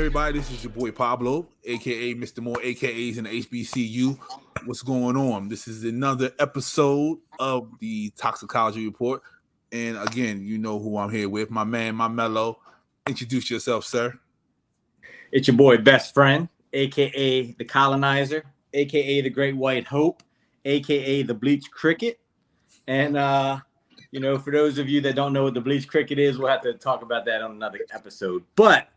everybody? This is your boy Pablo, aka Mr. More AKAs in the HBCU. What's going on? This is another episode of the Toxicology Report. And again, you know who I'm here with. My man, my mellow. Introduce yourself, sir. It's your boy Best Friend, aka the Colonizer, aka the Great White Hope, aka the Bleach Cricket. And for those of you that don't know what the Bleach Cricket is, we'll have to talk about that on another episode. But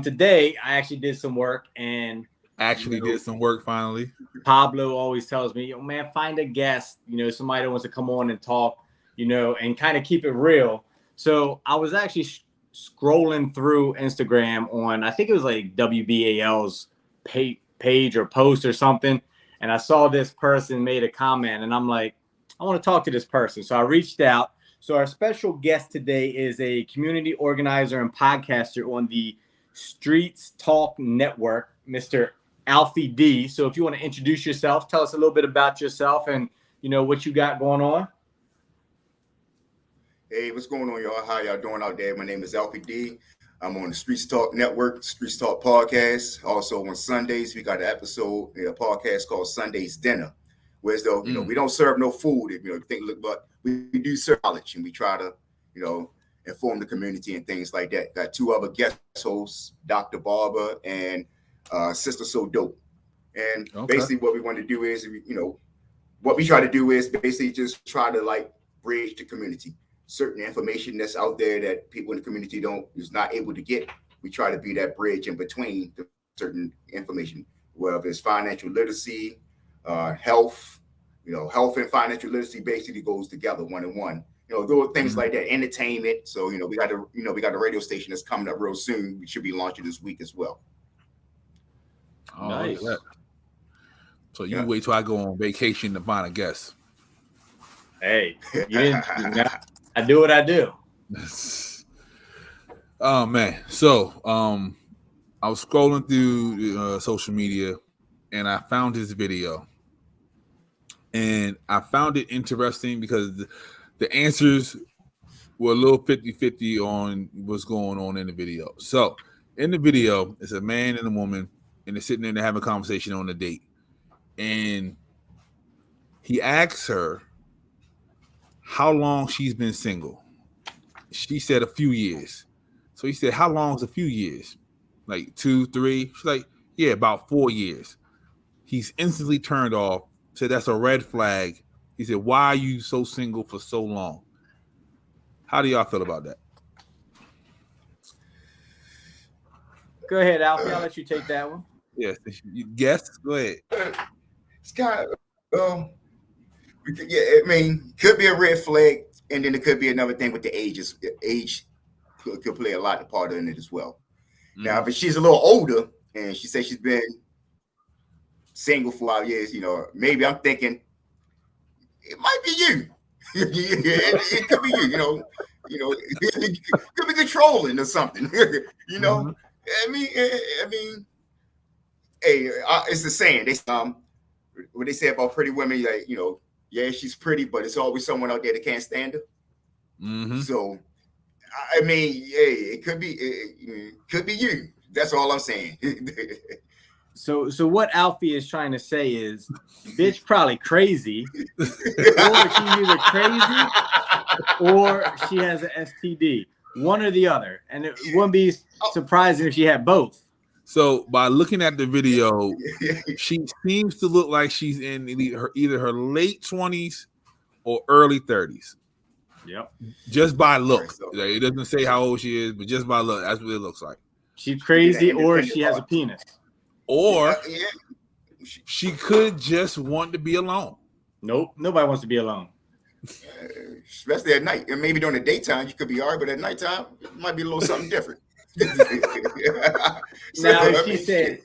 today I actually did some work and did some work finally. Pablo always tells me, man, find a guest, somebody that wants to come on and talk, and kind of keep it real. So I was actually scrolling through Instagram on, I think it was like WBAL's page or post or something. And I saw this person made a comment and I'm like, I want to talk to this person. So I reached out. So our special guest today is a community organizer and podcaster on the Streetz Talk Network, Mr. Alfie D. So if you want to introduce yourself, tell us a little bit about yourself and, what you got going on. Hey, what's going on, y'all? How y'all doing out there? My name is Alfie D. I'm on the Streetz Talk Network, Streetz Talk Podcast. Also on Sundays, we got an episode, a podcast called Sunday's Dinner. Whereas though, we don't serve no food, but we do serve knowledge and we try to, inform the community and things like that. Got two other guest hosts, Dr. Barber and Sister So Dope. And basically what we want to do is, what we try to do is basically just try to bridge the community. Certain information that's out there that people in the community is not able to get. We try to be that bridge in between the certain information, whether it's financial literacy, health, health and financial literacy basically goes together one on one. There are things like that, entertainment. So, we got a radio station that's coming up real soon. We should be launching this week as well. Oh, nice. So you wait till I go on vacation to find a guest. Hey, I do what I do. Oh man. So, I was scrolling through social media and I found his video. And I found it interesting because the answers were a little 50-50 on what's going on in the video. So in the video, it's a man and a woman, and they're sitting there and having a conversation on a date. And he asks her how long she's been single. She said a few years. So he said, how long is a few years? Like 2, 3? She's like, yeah, about 4 years. He's instantly turned off. Said that's a red flag. He said, why are you so single for so long? How do y'all feel about that? Go ahead, Alfie. I'll let you take that one. Yes. Guess? Go ahead. It's kind of, could be a red flag, and then it could be another thing with the ages. Age could play a lot of part in it as well. Mm-hmm. Now, if she's a little older and she says she's been single for 5 years, maybe I'm thinking it might be you. it could be you, it could be controlling or something. Mm-hmm. I mean, hey, it's the saying. They what they say about pretty women, yeah, she's pretty, but it's always someone out there that can't stand her. Mm-hmm. So, it could be you. That's all I'm saying. So what Alfie is trying to say is, bitch probably crazy, or she's either crazy or she has an STD, one or the other, and it wouldn't be surprising if she had both. So by looking at the video, she seems to look like she's in either her late 20s or early 30s. Yep. Just by look. It doesn't say how old she is, but just by look, that's what it looks like. She's crazy or she has a penis. Or she could just want to be alone. Nope, nobody wants to be alone. Especially at night. And maybe during the daytime, you could be all right, but at nighttime, it might be a little something different. Now, if she said,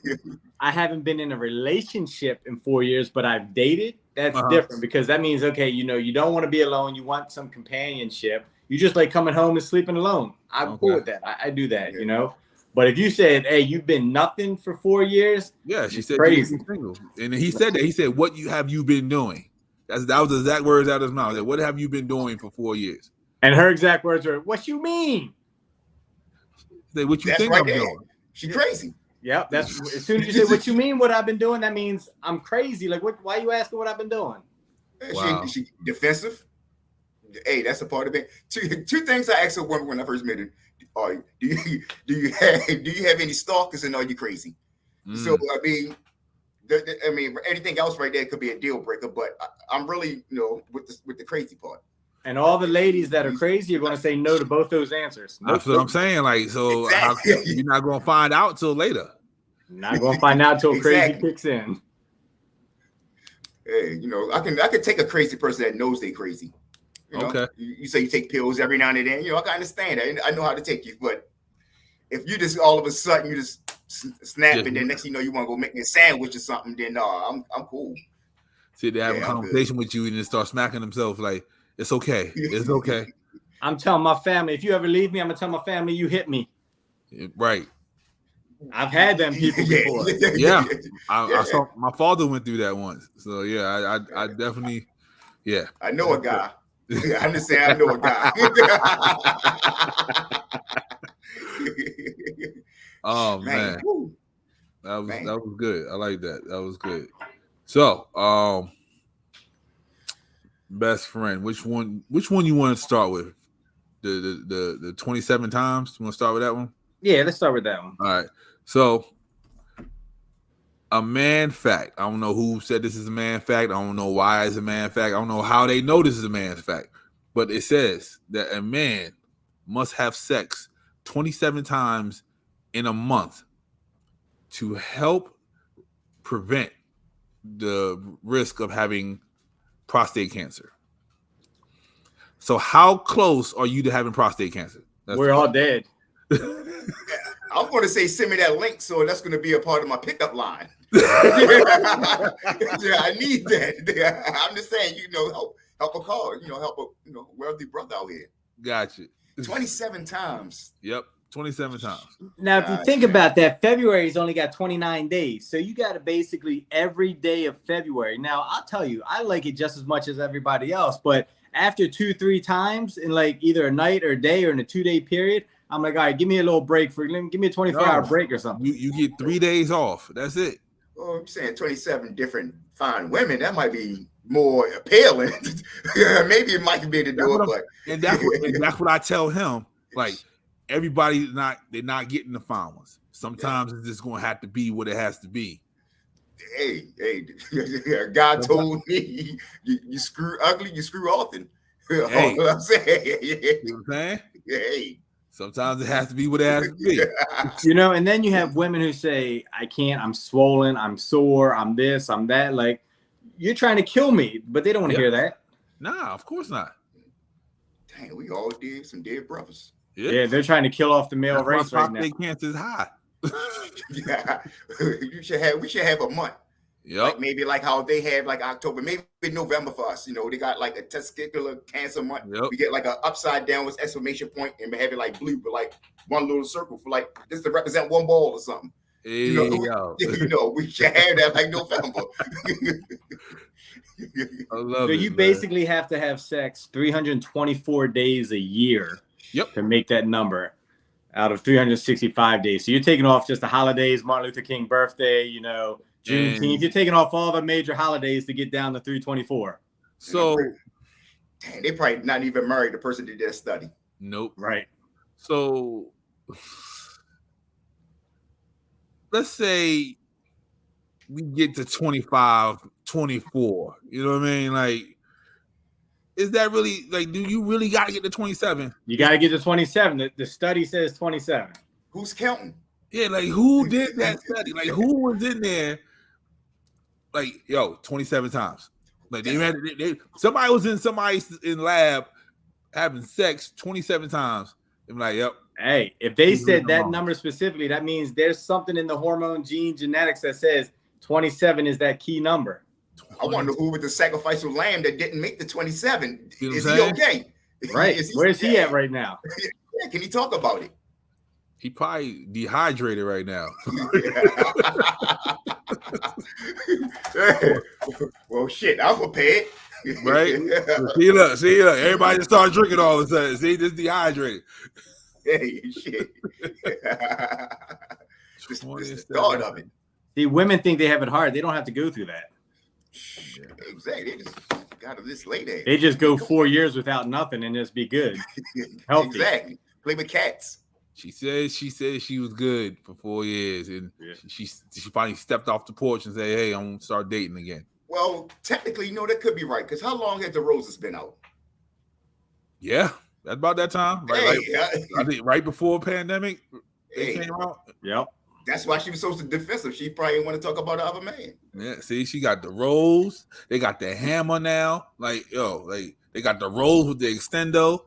I haven't been in a relationship in 4 years, but I've dated, that's different because that means, okay, you don't want to be alone. You want some companionship. You just like coming home and sleeping alone. I'm cool with that. I do that, But if you said, hey, you've been nothing for 4 years. Yeah, she said crazy. Single. And he said that. He said, what have you been doing? That was the exact words out of his mouth. What have you been doing for 4 years? And her exact words are, what you mean? What you think I'm doing? She crazy. Yep. That's as soon as you say what you mean, what I've been doing, that means I'm crazy. Like, what? Why are you asking what I've been doing? Wow. She defensive. Hey, that's a part of it. Two things I asked a woman when I first met her: do you have any stalkers, and are you crazy? So I mean, anything else right there could be a deal breaker, but I'm really, with the crazy part. And all the ladies that are crazy are going to say no to both those answers. That's what I'm saying. Like, so Exactly. you're not going to find out till later. Not going to find out till Exactly. crazy kicks in. Hey, I can take a crazy person that knows they crazy. Okay. You say you take pills every now and then. I can understand that. I know how to take you, but if you just all of a sudden you just snap and then next thing you know you want to go make me a sandwich or something, then I'm cool. See, they have a conversation with you and then start smacking themselves like, it's okay. It's okay. I'm telling my family, if you ever leave me, I'm going to tell my family you hit me. Right. I've had them people before. Yeah. I saw my father went through that once. So, yeah, I definitely, yeah. I know a guy. I understand. I know a guy. Oh, man. That was good. I like that. That was good. So, best friend, which one you want to start with? The 27 times? You want to start with that one? Yeah, let's start with that one. All right. So, a man fact. I don't know who said this is a man fact. I don't know why it's a man fact. I don't know how they know this is a man fact. But it says that a man must have sex 27 times in a month to help prevent the risk of having prostate cancer. So how close are you to having prostate cancer? We're all dead. I'm going to say send me that link, so that's going to be a part of my pickup line. Yeah, I need that. I'm just saying, help a call, help a wealthy brother out here. Gotcha. 27 times. Yep, 27 times. Now, if you think about that, February's only got 29 days, so you got to basically every day of February. Now, I'll tell you, I like it just as much as everybody else, but after 2-3 times in like either a night or a day or in a 2-day period, I'm like, all right, give me a little break give me a 24-hour break or something. You get 3 days off. That's it. Well, I'm saying 27 different fine women. That might be more appealing. Maybe it might be able to do it, but that's what I tell him. Like everybody's they're not getting the fine ones. Sometimes it's just gonna have to be what it has to be. Hey, God told me you screw ugly, you screw often. Hey, I'm saying. You know what I'm saying? Hey. Sometimes it has to be what it has to be. And then you have women who say, I can't, I'm swollen, I'm sore, I'm this, I'm that. Like, you're trying to kill me, but they don't want to hear that. Nah, of course not. Dang, we all did some dead brothers. Yeah, they're trying to kill off the male race right now. Prostate cancer is high. Yeah, we should have a month. Yep. Like maybe like how they have like October, maybe November for us. They got like a testicular cancer month. Yep. We get like an upside down with exclamation point and we have it like blue, but like one little circle for like this to represent one ball or something. Hey, we should have that like November. I love so it, you man. basically have to have sex 324 days a year. Yep. To make that number out of 365 days. So you're taking off just the holidays, Martin Luther King birthday, Juneteenth. You're taking off all the major holidays to get down to 324. So dang, they probably not even married the person that did that study. Nope. Right. So let's say we get to 25, 24. You know what I mean? Like, is that really like? Do you really got to get to 27? You got to get to 27. The study says 27. Who's counting? Yeah, like who did that study? Like who was in there? Like 27 times. Like somebody was in somebody's lab having sex 27 times. I'm like, yep. Hey, if they said that number specifically, that means there's something in the hormone gene genetics that says 27 is that key number. I wonder who was the sacrificial lamb that didn't make the 27. Is he okay? Right. Where's he at right now? Yeah, can he talk about it? He probably dehydrated right now. Well, shit, I'm prepared. Right? See, look. Everybody just started drinking all of a sudden. See, this dehydrated. Hey, shit. This the start of it. See, women think they have it hard. They don't have to go through that. Yeah. Exactly. They just got this lady. They just go 4 years without nothing and just be good. Healthy. Exactly. Play with cats. She said she was good for 4 years, and she finally stepped off the porch and said, "Hey, I'm gonna start dating again." Well, technically, that could be right. Because how long has the roses been out? Yeah, that's about that time. I think right before pandemic, they came out. Yep. That's why she was so defensive. She probably didn't want to talk about the other man. Yeah, see, she got the rose. They got the hammer now. They got the rose with the extendo.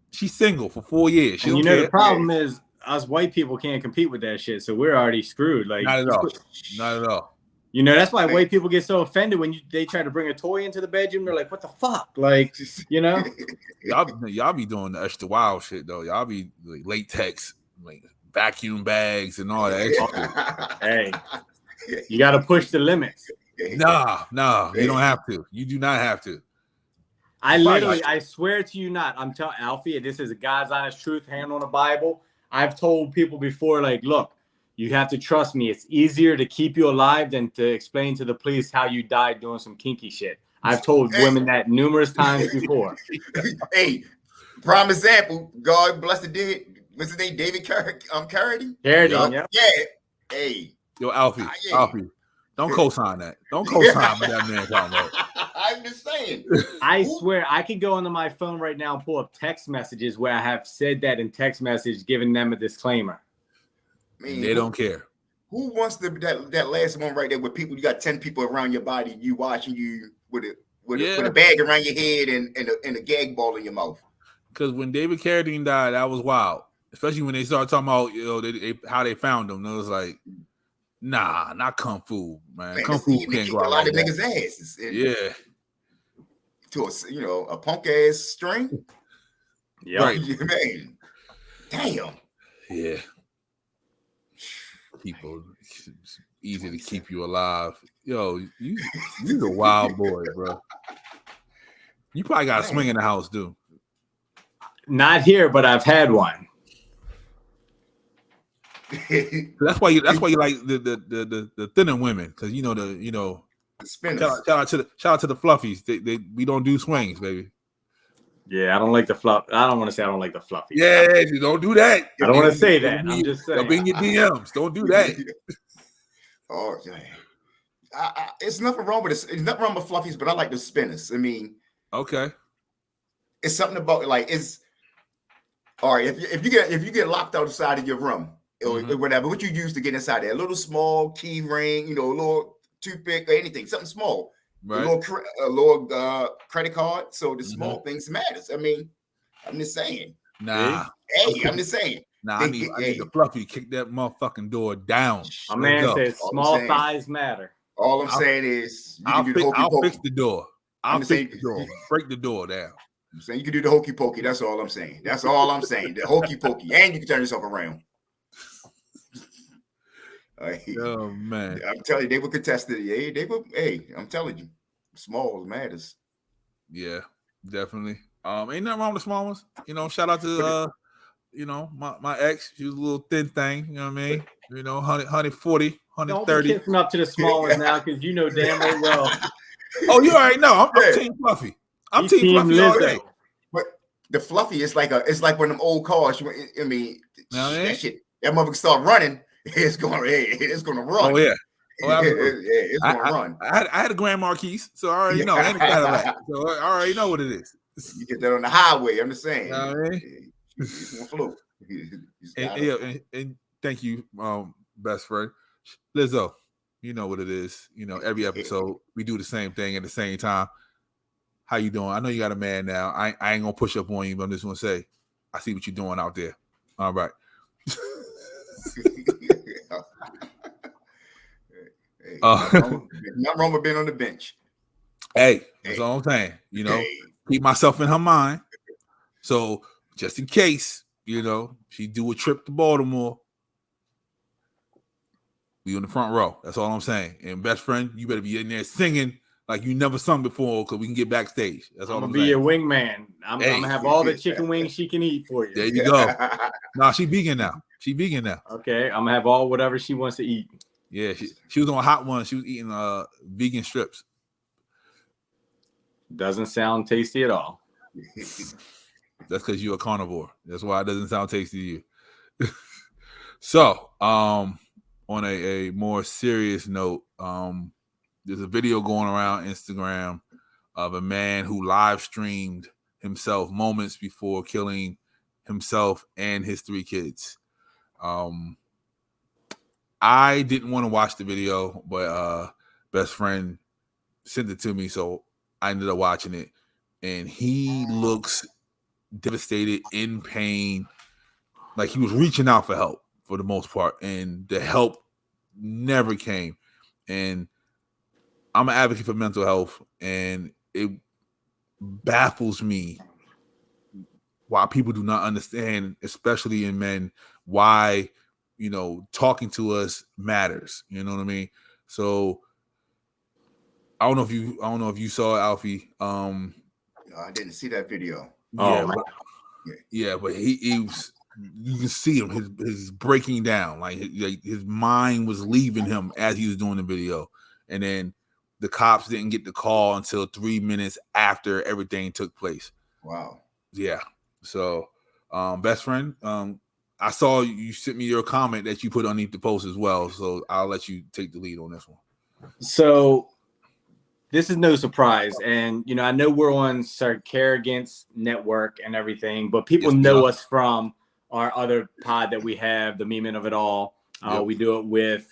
She's single for 4 years. And the problem is us white people can't compete with that shit, so we're already screwed. Like, not at all. Not at all. That's why white people get so offended when they try to bring a toy into the bedroom. They're like, "What the fuck?" Like, y'all be doing the extra wild shit though. Y'all be like latex, like vacuum bags and all that extra. Hey, you got to push the limits. Nah, you don't have to. You do not have to. I swear to you not. I'm telling Alfie, this is a God's honest truth, hand on the Bible. I've told people before, like, look, you have to trust me. It's easier to keep you alive than to explain to the police how you died doing some kinky shit. I've told women that numerous times before. Hey, prime example. God bless the dead. What's his name? David Carradine? Carradine, yeah. Yeah. Hey. Yo, Alfie. Don't co-sign that. Don't co-sign what that man talking about. I'm just saying. I swear, I could go onto my phone right now and pull up text messages where I have said that in text message, giving them a disclaimer. Man, they don't care. Who wants that last one right there with people? You got 10 people around your body, you watching you with a bag around your head and a gag ball in your mouth. Because when David Carradine died, that was wild. Especially when they started talking about how they found him. And it was like, nah, not Kung Fu, man. Kung Fu can't go out a lot of niggas' asses. Yeah. To a punk ass string. Yeah. Right. Man. Damn. Yeah. People, it's easy to keep you alive. Yo, you're a wild boy, bro. You probably got a swing in the house, dude. Not here, but I've had one. That's why you like the thinner women, because the spinners. Shout out to the fluffies. We don't do swings, baby. Yeah, I don't like the fluff. I don't want to say I don't like the fluffies. Yeah, you don't do that. I don't want to say that. I'm just saying. Don't be in your DMs. Don't do that. Oh, it's nothing wrong with it. It's nothing wrong with fluffies, but I like the spinners. I mean, okay. It's something about it's all right. If you get locked outside of your room or whatever, what you use to get inside there, a little small key ring, a little toothpick or anything, something small. Right. A little credit card. So the small things matters. I mean, I'm just saying. Nah. Hey, I'm just saying. Nah, I need the fluffy to kick that motherfucking door down. My man says small thighs matter. All I'm saying is I'll fix the door. I'll fix the door. Break the door down. I'm saying you can do the hokey pokey. That's all I'm saying. That's all I'm saying. The hokey pokey. And you can turn yourself around. Oh man. I'm telling you, they were contested. Hey, I'm telling you, small matters. Yeah, definitely. Ain't nothing wrong with the small ones. Shout out to my ex. She was a little thin thing, you know what I mean? 140, 130. Don't be kissing up to the small ones now, because you know damn well. Oh, you already know. I'm Team Fluffy. I'm Team Fluffy all day. But the Fluffy is like one of them old cars. I mean, that motherfucker start running. It's gonna run. Oh yeah. It's gonna run. I had a Grand Marquis, so I already know. And a Cadillac, so I already know what it is. You get that on the highway. I'm just saying. You know what I mean? It's gonna float. And thank you, best friend Lizzo. You know what it is. Every episode we do the same thing at the same time. How you doing? I know you got a man now. I ain't gonna push up on you, but I'm just gonna say, I see what you're doing out there. All right. Nothing wrong with being on the bench. Hey, that's all I'm saying. Keep myself in her mind. So just in case, she do a trip to Baltimore, we on the front row. That's all I'm saying. And best friend, you better be in there singing like you never sung before, because we can get backstage. That's all I'm saying. Be your wingman. I'm gonna have all the chicken wings she can eat for you. There you go. Nah, she vegan now. She vegan now. Okay, I'm gonna have all whatever she wants to eat. Yeah, she was on Hot Ones. She was eating vegan strips. Doesn't sound tasty at all. That's because you're a carnivore. That's why it doesn't sound tasty to you. So, on a more serious note, there's a video going around Instagram of a man who live streamed himself moments before killing himself and his 3 kids. I didn't want to watch the video, but best friend sent it to me, so I ended up watching it. And he looks devastated, in pain, like he was reaching out for help for the most part, and the help never came. And I'm an advocate for mental health, and it baffles me why people do not understand, especially in men, why talking to us matters. You know what I mean? So I don't know if you saw Alfie. No, I didn't see that video. Yeah, but he was. You can see him. His breaking down. Like his mind was leaving him as he was doing the video, and then the cops didn't get the call until 3 minutes after everything took place. Wow. Yeah. So, best friend, I saw you sent me your comment that you put underneath the post as well. So I'll let you take the lead on this one. So this is no surprise. And, I know we're on Sarcarrogance Network and everything, but people know us from our other pod that we have, the Meme of It All. We do it with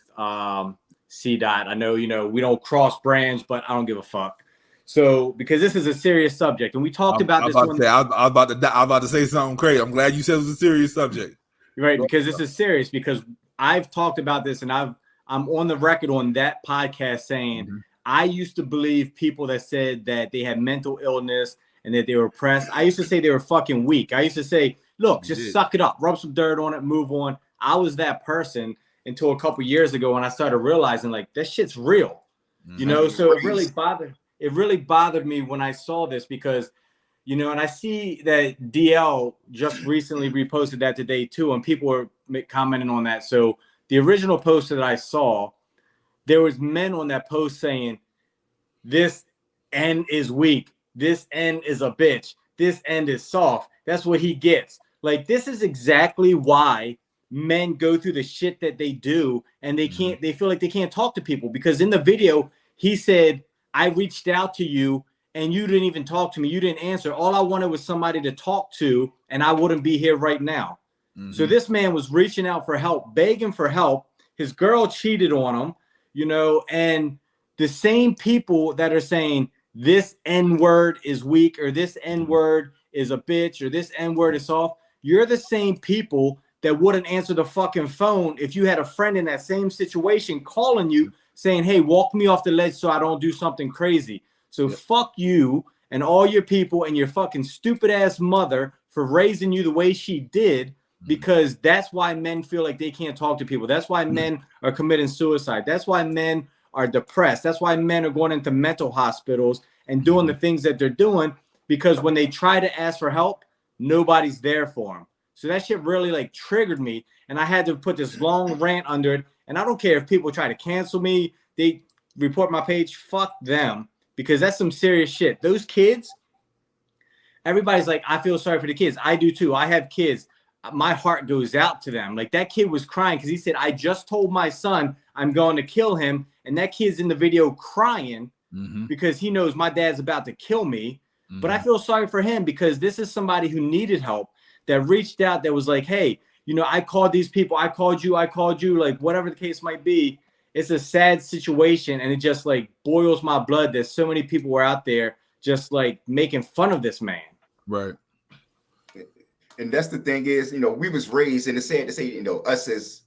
C. I know, we don't cross branch, but I don't give a fuck. So, because this is a serious subject, and we talked about this one. I was about to say something crazy. I'm glad you said it was a serious subject. Right, because this is serious. Because I've talked about this, and I'm on the record on that podcast saying I used to believe people that said that they had mental illness and that they were oppressed. I used to say they were fucking weak. I used to say, look, just suck it up, rub some dirt on it, move on. I was that person until a couple years ago when I started realizing like that shit's real, So it really bothered me when I saw this because, and I see that DL just recently reposted that today too, and people were commenting on that. So the original post that I saw, there was men on that post saying, this end is weak. This end is a bitch. This end is soft. That's what he gets. Like, this is exactly why men go through the shit that they do, and they feel like they can't talk to people, because in the video, he said, I reached out to you and you didn't even talk to me. You didn't answer. All I wanted was somebody to talk to, and I wouldn't be here right now. So this man was reaching out for help, begging for help. His girl cheated on him, and the same people that are saying this N-word is weak, or this N-word is a bitch, or this N-word is soft, you're the same people that wouldn't answer the fucking phone if you had a friend in that same situation calling you saying, hey, walk me off the ledge so I don't do something crazy. So fuck you and all your people and your fucking stupid ass mother for raising you the way she did, because that's why men feel like they can't talk to people. That's why men are committing suicide. That's why men are depressed. That's why men are going into mental hospitals and doing the things that they're doing, because when they try to ask for help, nobody's there for them. So that shit really like triggered me, and I had to put this long rant under it. And I don't care if people try to cancel me, they report my page, fuck them, because that's some serious shit. Those kids, everybody's like, I feel sorry for the kids. I do too. I have kids. My heart goes out to them. Like, that kid was crying because he said, I just told my son I'm going to kill him. And that kid's in the video crying because he knows my dad's about to kill me. But I feel sorry for him because this is somebody who needed help, that reached out, that was like, hey, I called these people. I called you, like whatever the case might be. It's a sad situation. And it just like boils my blood that so many people were out there just like making fun of this man. Right. And that's the thing is, we was raised, and it's sad to say, us as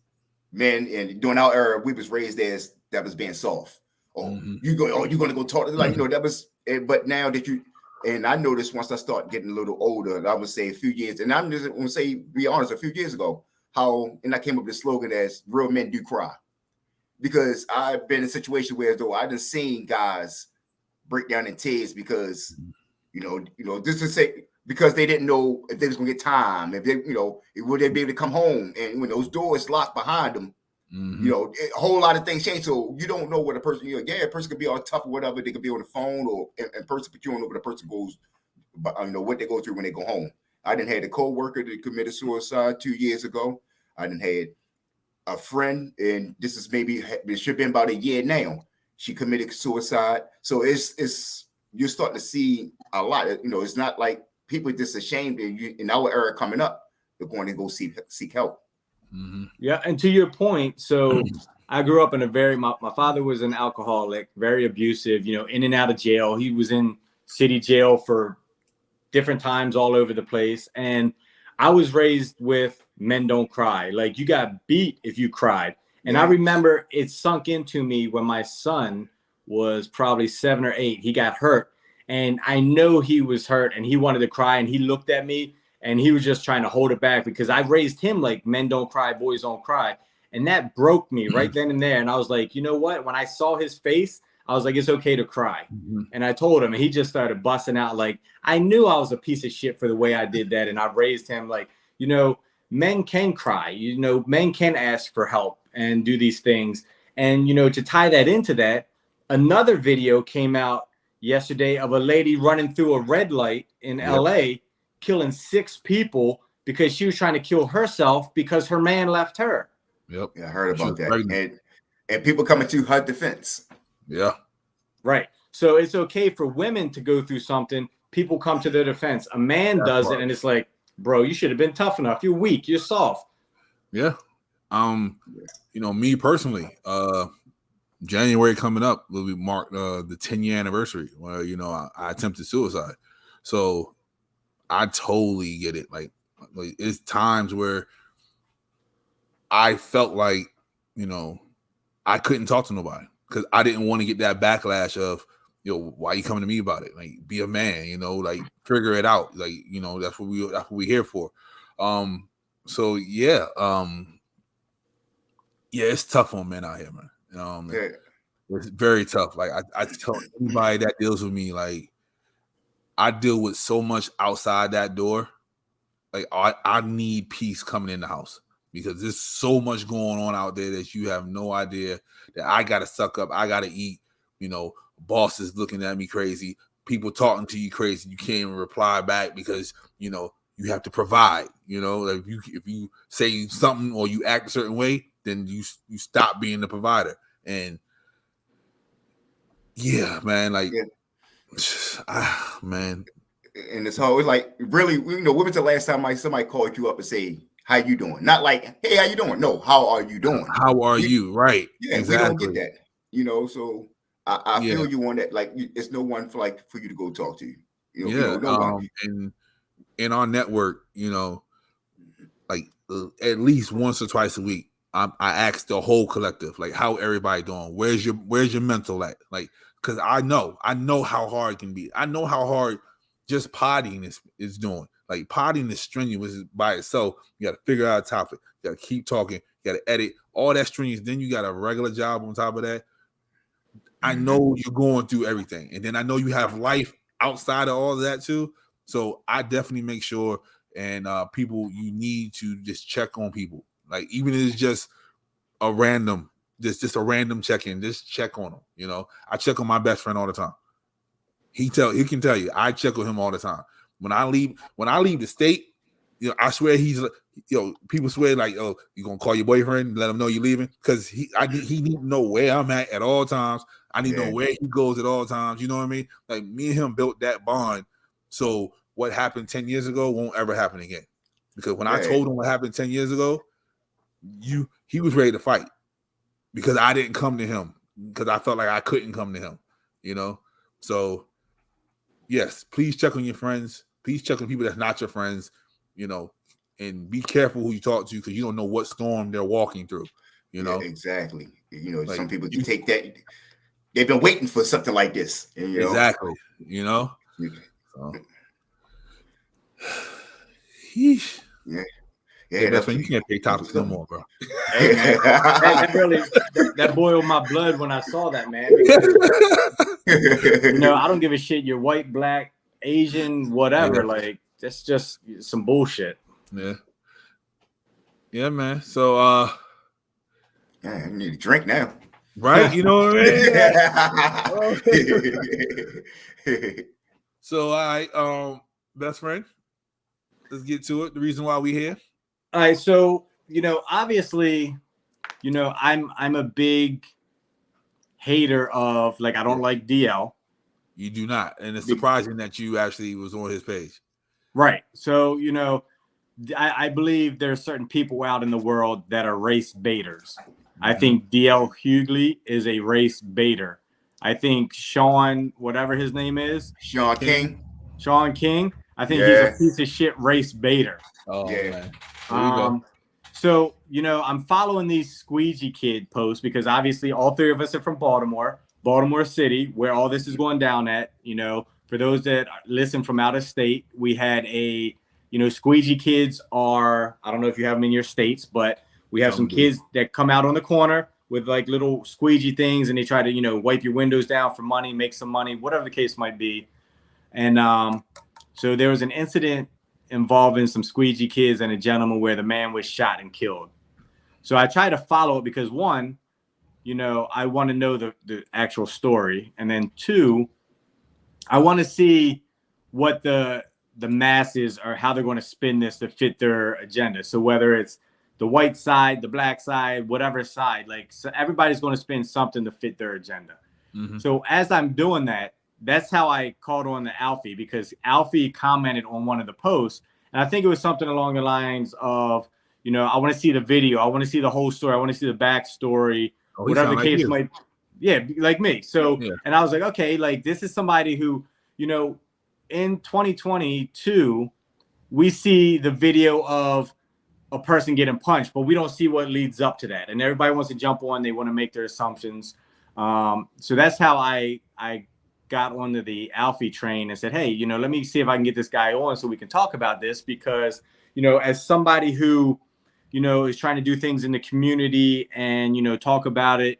men and during our era, we was raised as that was being soft. You're going to go talk to, like, that was, but now that and I noticed once I start getting a little older, I would say a few years, and I'm just going to say, be honest, a few years ago, and I came up with this slogan as real men do cry, because I've been in a situation where though I done seen guys break down in tears because, this is say, because they didn't know if they was gonna get time, if they, would they be able to come home, and when those doors locked behind them, a whole lot of things change. So you don't know what a person, a person could be all tough or whatever. They could be on the phone or in person, but you don't know what a person goes, what they go through when they go home. I done had a co-worker that committed suicide 2 years ago. I done had a friend, and this is it should have been about a year now. She committed suicide. So it's you're starting to see a lot. It's not like people just ashamed in our era coming up, they're going to go seek help. Mm-hmm. Yeah, and to your point, so I grew up in my father was an alcoholic, very abusive, in and out of jail. He was in city jail for different times all over the place. And I was raised with men don't cry. Like, you got beat if you cried. And I remember it sunk into me when my son was probably 7 or 8. He got hurt, and I know he was hurt, and he wanted to cry, and he looked at me, and he was just trying to hold it back, because I raised him like men don't cry, boys don't cry. And that broke me right then and there. And I was like, you know what? When I saw his face, I was like, it's okay to cry. Mm-hmm. And I told him, and he just started busting out. Like, I knew I was a piece of shit for the way I did that. And I raised him like, men can cry, men can ask for help and do these things. And, to tie that into that, another video came out yesterday of a lady running through a red light in LA, killing 6 people because she was trying to kill herself because her man left her. Yep. Yeah, I heard about that. And people coming to her defense. Yeah. Right. So it's okay for women to go through something. People come to their defense. A man does it, and it's like, bro, you should have been tough enough. You're weak. You're soft. Yeah. Me personally, January coming up will be marked the 10-year anniversary where, I attempted suicide. So I totally get it. Like it's times where I felt like, I couldn't talk to nobody because I didn't want to get that backlash of, why you coming to me about it? Like, be a man, like figure it out. Like, that's what we're here for. So yeah. It's tough on men out here, man. It's very tough. Like I tell anybody that deals with me, like I deal with so much outside that door. Like I need peace coming in the house because there's so much going on out there that you have no idea that I got to suck up. I got to eat, bosses looking at me crazy, people talking to you crazy. You can't even reply back because, you have to provide, like if you say something or you act a certain way, then you stop being the provider. And yeah, man, like, man. And it's always like, really, when was the last time somebody called you up and say, how you doing? Not like, hey, how you doing? No, how are you doing? How are you? Right. Yeah, exactly. We don't get that, so I feel you on that. Like, it's no one for you to go talk to. And in our network, like at least once or twice a week, I ask the whole collective, like, how everybody doing? Where's your mental at? Like, because I know how hard it can be. I know how hard just potting is doing. Like, potting is strenuous by itself. You got to figure out a topic. You got to keep talking. You got to edit. All that strenuous. Then you got a regular job on top of that. I know you're going through everything. And then I know you have life outside of all of that too. So I definitely make sure, and people, you need to just check on people. Like, even if it's just a random, just a random check-in, just check on them. I check on my best friend all the time. He can tell you, I check on him all the time. When I leave the state, I swear he's, people swear like, oh, you gonna call your boyfriend, let him know you're leaving, because he need to know where I'm at all times. I need to know where he goes at all times. You know what I mean? Like, me and him built that bond. So what happened 10 years ago won't ever happen again. Because when I told him what happened 10 years ago, he was ready to fight because I didn't come to him because I felt like I couldn't come to him. So yes, please check on your friends. Please check on people that's not your friends, and be careful who you talk to because you don't know what storm they're walking through. Yeah, exactly. Like, some people do take that. They've been waiting for something like this. Exactly. So. Yeah. Yeah, that's when you can't pick topics no more, bro. That boiled my blood when I saw that, man. Because, I don't give a shit. You're white, black, Asian, whatever. Like, that's just some bullshit. Yeah, man. So Man, I need a drink now. Right? You know what I mean? So best friend, let's get to it. The reason why we here. All right, so obviously, I'm a big hater of, like, I don't like DL. You do not, and it's surprising that you actually was on his page. Right. So I believe there are certain people out in the world that are race baiters. I think DL Hughley is a race baiter. I think Sean, whatever his name is, Sean King, I think he's a piece of shit race baiter. Oh yeah. Man. So I'm following these squeegee kid posts because obviously all three of us are from Baltimore City, where all this is going down at. For those that listen from out of state, we had a squeegee kids are, I don't know if you have them in your states, but we have some kids that come out on the corner with like little squeegee things, and they try to, wipe your windows down for money, make some money, whatever the case might be. And so there was an incident involving some squeegee kids and a gentleman where the man was shot and killed. So I try to follow it because, one, I want to know the actual story. And then two, I want to see what the masses are, how they're going to spin this to fit their agenda. So whether it's the white side, the black side, whatever side, like, so everybody's going to spin something to fit their agenda. Mm-hmm. So as I'm doing that, that's how I called on the Alfie, because Alfie commented on one of the posts. And I think it was something along the lines of, I want to see the video. I want to see the whole story. I want to see the backstory, whatever the case might. Yeah, like me. So, and I was like, okay, like, this is somebody who, in 2022, we see the video of a person getting punched, but we don't see what leads up to that. And everybody wants to jump on. They want to make their assumptions. So that's how I got onto the Alfie train and said, hey, let me see if I can get this guy on so we can talk about this, because, as somebody who, is trying to do things in the community and, talk about it,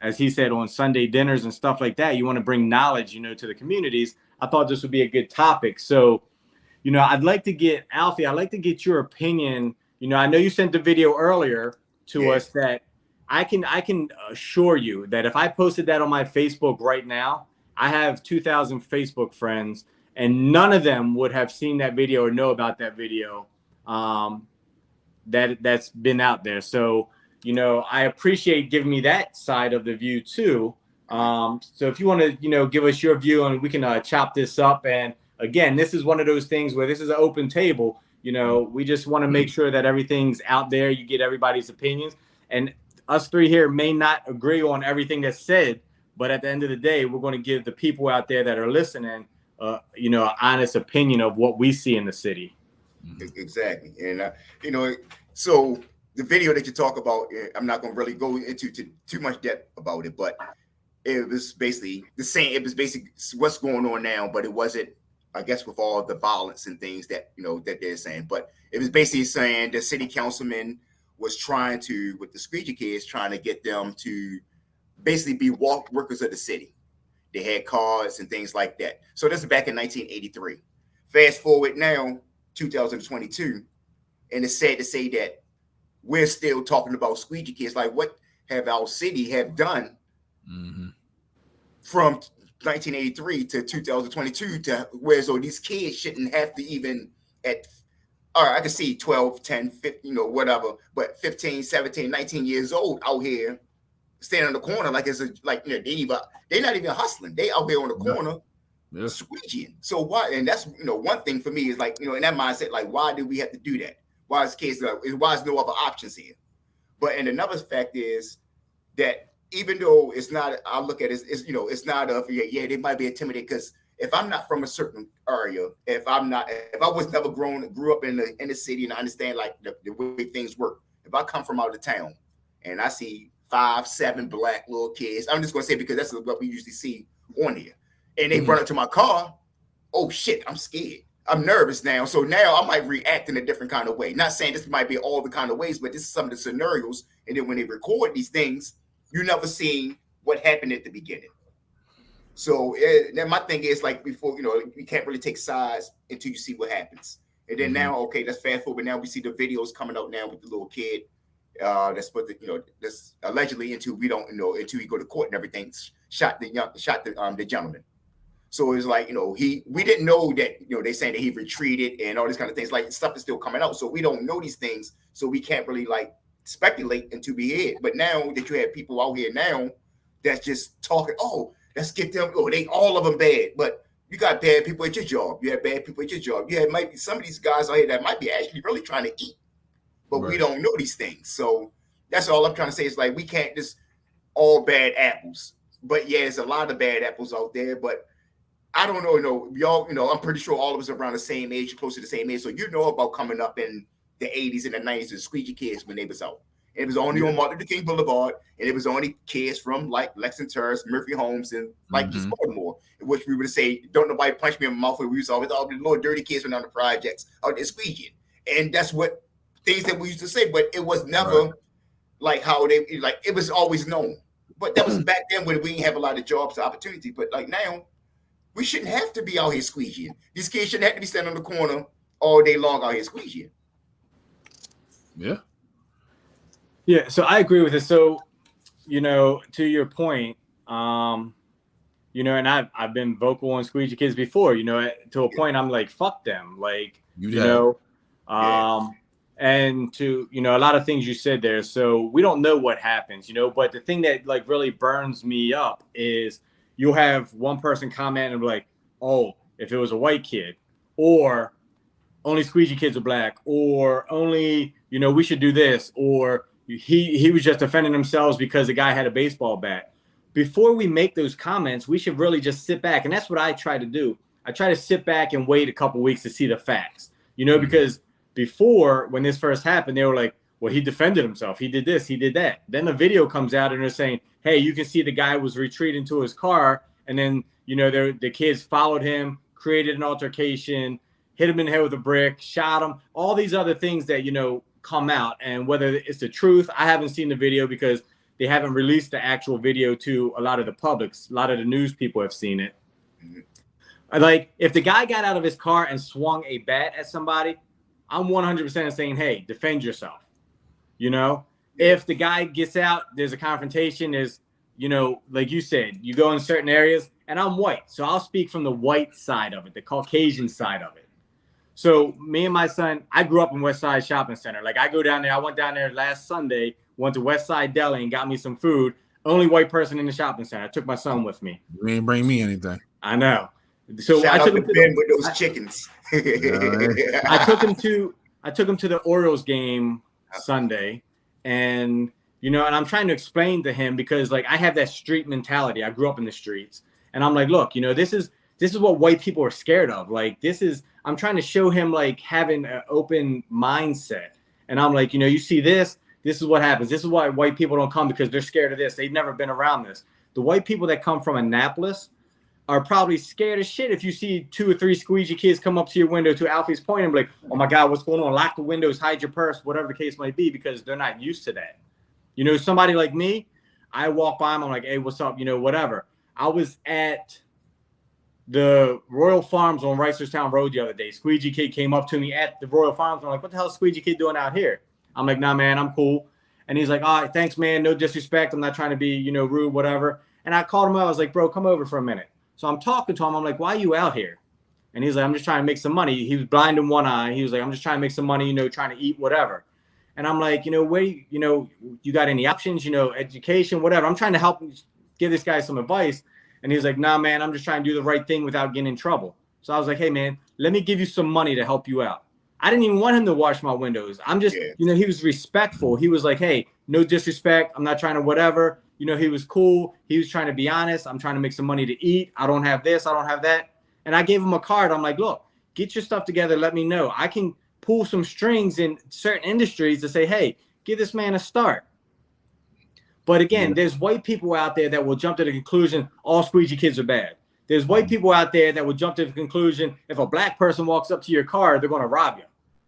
as he said, on Sunday dinners and stuff like that, you want to bring knowledge, to the communities. I thought this would be a good topic. So, I'd like to get Alfie, I'd like to get your opinion. I know you sent the video earlier to us that I can assure you that if I posted that on my Facebook right now, I have 2,000 Facebook friends, and none of them would have seen that video or know about that video that's been out there. So, I appreciate giving me that side of the view too. So if you want to, give us your view, and we can chop this up. And again, this is one of those things where this is an open table. We just want to make sure that everything's out there. You get everybody's opinions, and us three here may not agree on everything that's said, but at the end of the day, we're going to give the people out there that are listening, an honest opinion of what we see in the city. Exactly. And, so the video that you talk about, I'm not going to really go into too much depth about it, but it was basically the same. It was basically what's going on now, but it wasn't, I guess, with all the violence and things that, that they're saying. But it was basically saying the city councilman was trying to, with the squeegee kids, trying to get them to basically be workers of the city. They had cards and things like that. So this is back in 1983. Fast forward now, 2022, and it's sad to say that we're still talking about squeegee kids. Like, what have our city have done from 1983 to 2022 to where so these kids shouldn't have to even all right, I can see 12, 10, 15, whatever, but 15, 17, 19 years old out here standing on the corner like it's they're not even hustling. They out here on the corner squeegeeing. So why? And that's, one thing for me is like, in that mindset, like, why do we have to do that? Why is why is no other options here? But and another fact is that even though it's not, I look at it, it's not they might be intimidated because if I'm not from a certain area, if I was never grew up in the city and I understand like the way things work, if I come from out of town and I see 5, 7 black little kids, I'm just gonna say because that's what we usually see on here, and they run up to my car, oh shit, I'm scared. I'm nervous now. So now I might react in a different kind of way. Not saying this might be all the kind of ways, but this is some of the scenarios. And then when they record these things, you never seen what happened at the beginning. So then my thing is like before, you can't really take sides until you see what happens. And then now, okay, let's fast forward. Now we see the videos coming out now with the little kid that's put that's allegedly until we don't until you go to court and everything shot the gentleman. So it's like we didn't know that they saying that he retreated and all these kind of things. Like stuff is still coming out, so we don't know these things, so we can't really like speculate until we hear it. But now that you have people out here now that's just talking, oh, let's get them. Oh, they all of them bad, but you got bad people at your job. You have bad people at your job. You have might be some of these guys out here that might be actually really trying to eat, but we don't know these things. So that's all I'm trying to say. Is like we can't just all bad apples. But yeah, there's a lot of bad apples out there. But I don't know. Y'all, I'm pretty sure all of us are around the same age, close to the same age. So about coming up in the 80s and the 90s, the squeegee kids when they was out. And it was only on Martin Luther King Boulevard, and it was only kids from like Lexington Terrace, Murphy Homes, and like East Baltimore, which we would say, don't nobody punch me in my mouth. We was always all the little dirty kids went down the projects out there squeegeeing. And that's what things that we used to say, but it was never like how they like it was always known. But that was back then when we didn't have a lot of jobs or opportunity. But like now, we shouldn't have to be out here squeegeeing. These kids shouldn't have to be standing on the corner all day long out here squeegeeing. Yeah. Yeah, so I agree with it. So, to your point, and I've been vocal on squeegee kids before, to a point I'm like, fuck them. Like, and to, a lot of things you said there. So we don't know what happens, but the thing that like really burns me up is you'll have one person comment and be like, oh, if it was a white kid, or only squeegee kids are black, or only, we should do this, or he was just defending themselves because the guy had a baseball bat. Before we make those comments, we should really just sit back. And that's what I try to do. I try to sit back and wait a couple weeks to see the facts, because before when this first happened, they were like, well, he defended himself. He did this, he did that. Then the video comes out and they're saying, hey, you can see the guy was retreating to his car. And then, the kids followed him, created an altercation, hit him in the head with a brick, shot him, all these other things that, come out. And whether it's the truth, I haven't seen the video because they haven't released the actual video to a lot of the publics. A lot of the news people have seen it. Like if the guy got out of his car and swung a bat at somebody, I'm 100% saying, hey, defend yourself. If the guy gets out, there's a confrontation, there's, like you said, you go in certain areas, and I'm white. So I'll speak from the white side of it, the Caucasian side of it. So me and my son, I grew up in West Side Shopping Center. Like I go down there. I went down there last Sunday, went to West Side Deli and got me some food. Only white person in the shopping center. I took my son with me. You ain't bring me anything. I know. So Shout I took him to Ben with those chickens. I took him to the Orioles game Sunday, and and I'm trying to explain to him because like I have that street mentality. I grew up in the streets, and I'm like, look, this is what white people are scared of. Like I'm trying to show him like having an open mindset. And I'm like, you see this is what happens. This is why white people don't come, because they're scared of this. They've never been around this. The white people that come from Annapolis are probably scared as shit if you see 2 or 3 squeegee kids come up to your window, to Alfie's point, and be like, oh my God, what's going on? Lock the windows, hide your purse, whatever the case might be, because they're not used to that. Somebody like me, I walk by them, I'm like, hey, what's up? Whatever. I was at the Royal Farms on Reisterstown Road the other day. Squeegee kid came up to me at the Royal Farms. I'm like, what the hell is Squeegee kid doing out here? I'm like, nah, man, I'm cool. And he's like, all right, thanks, man. No disrespect. I'm not trying to be, rude, whatever. And I called him up. I was like, bro, come over for a minute. So I'm talking to him. I'm like, why are you out here? And he's like, I'm just trying to make some money. He was blind in one eye. He was like, I'm just trying to make some money, trying to eat, whatever. And I'm like, where, you got any options, education, whatever. I'm trying to help give this guy some advice. And he's like, nah, man, I'm just trying to do the right thing without getting in trouble. So I was like, hey, man, let me give you some money to help you out. I didn't even want him to wash my windows. I'm just, he was respectful. He was like, hey, no disrespect. I'm not trying to whatever. He was cool. He was trying to be honest. I'm trying to make some money to eat. I don't have this. I don't have that. And I gave him a card. I'm like, look, get your stuff together. Let me know. I can pull some strings in certain industries to say, hey, give this man a start. But again, there's white people out there that will jump to the conclusion all squeegee kids are bad. There's white people out there that will jump to the conclusion if a black person walks up to your car, they're going to rob you.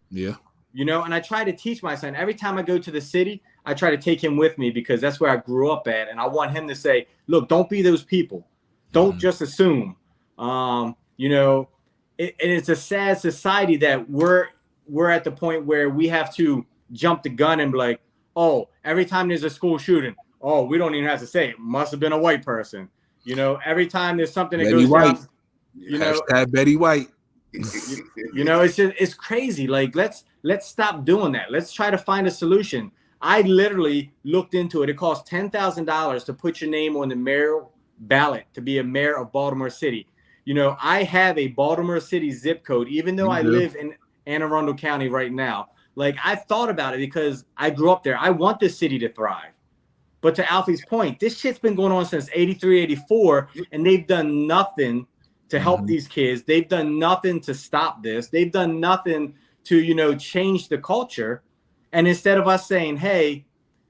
Yeah. And I try to teach my son. Every time I go to the city, I try to take him with me because that's where I grew up at. And I want him to say, look, don't be those people. Don't just assume. You know, and it's a sad society that we're at the point where we have to jump the gun and be like, oh, every time there's a school shooting, oh, we don't even have to say it must have been a white person. You know, every time there's something that Betty goes White. down, you know, Hashtag Betty White. you know, it's crazy. Like, let's stop doing that. Let's try to find a solution. I literally looked into it. It costs $10,000 to put your name on the mayor ballot to be a mayor of Baltimore City. You know, I have a Baltimore City zip code, even though I live in Anne Arundel County right now. Like, I thought about it because I grew up there. I want this city to thrive. But to Alfie's point, this shit's been going on since 83, 84, and they've done nothing to help these kids. They've done nothing to stop this. They've done nothing to, you know, change the culture. And instead of us saying, hey,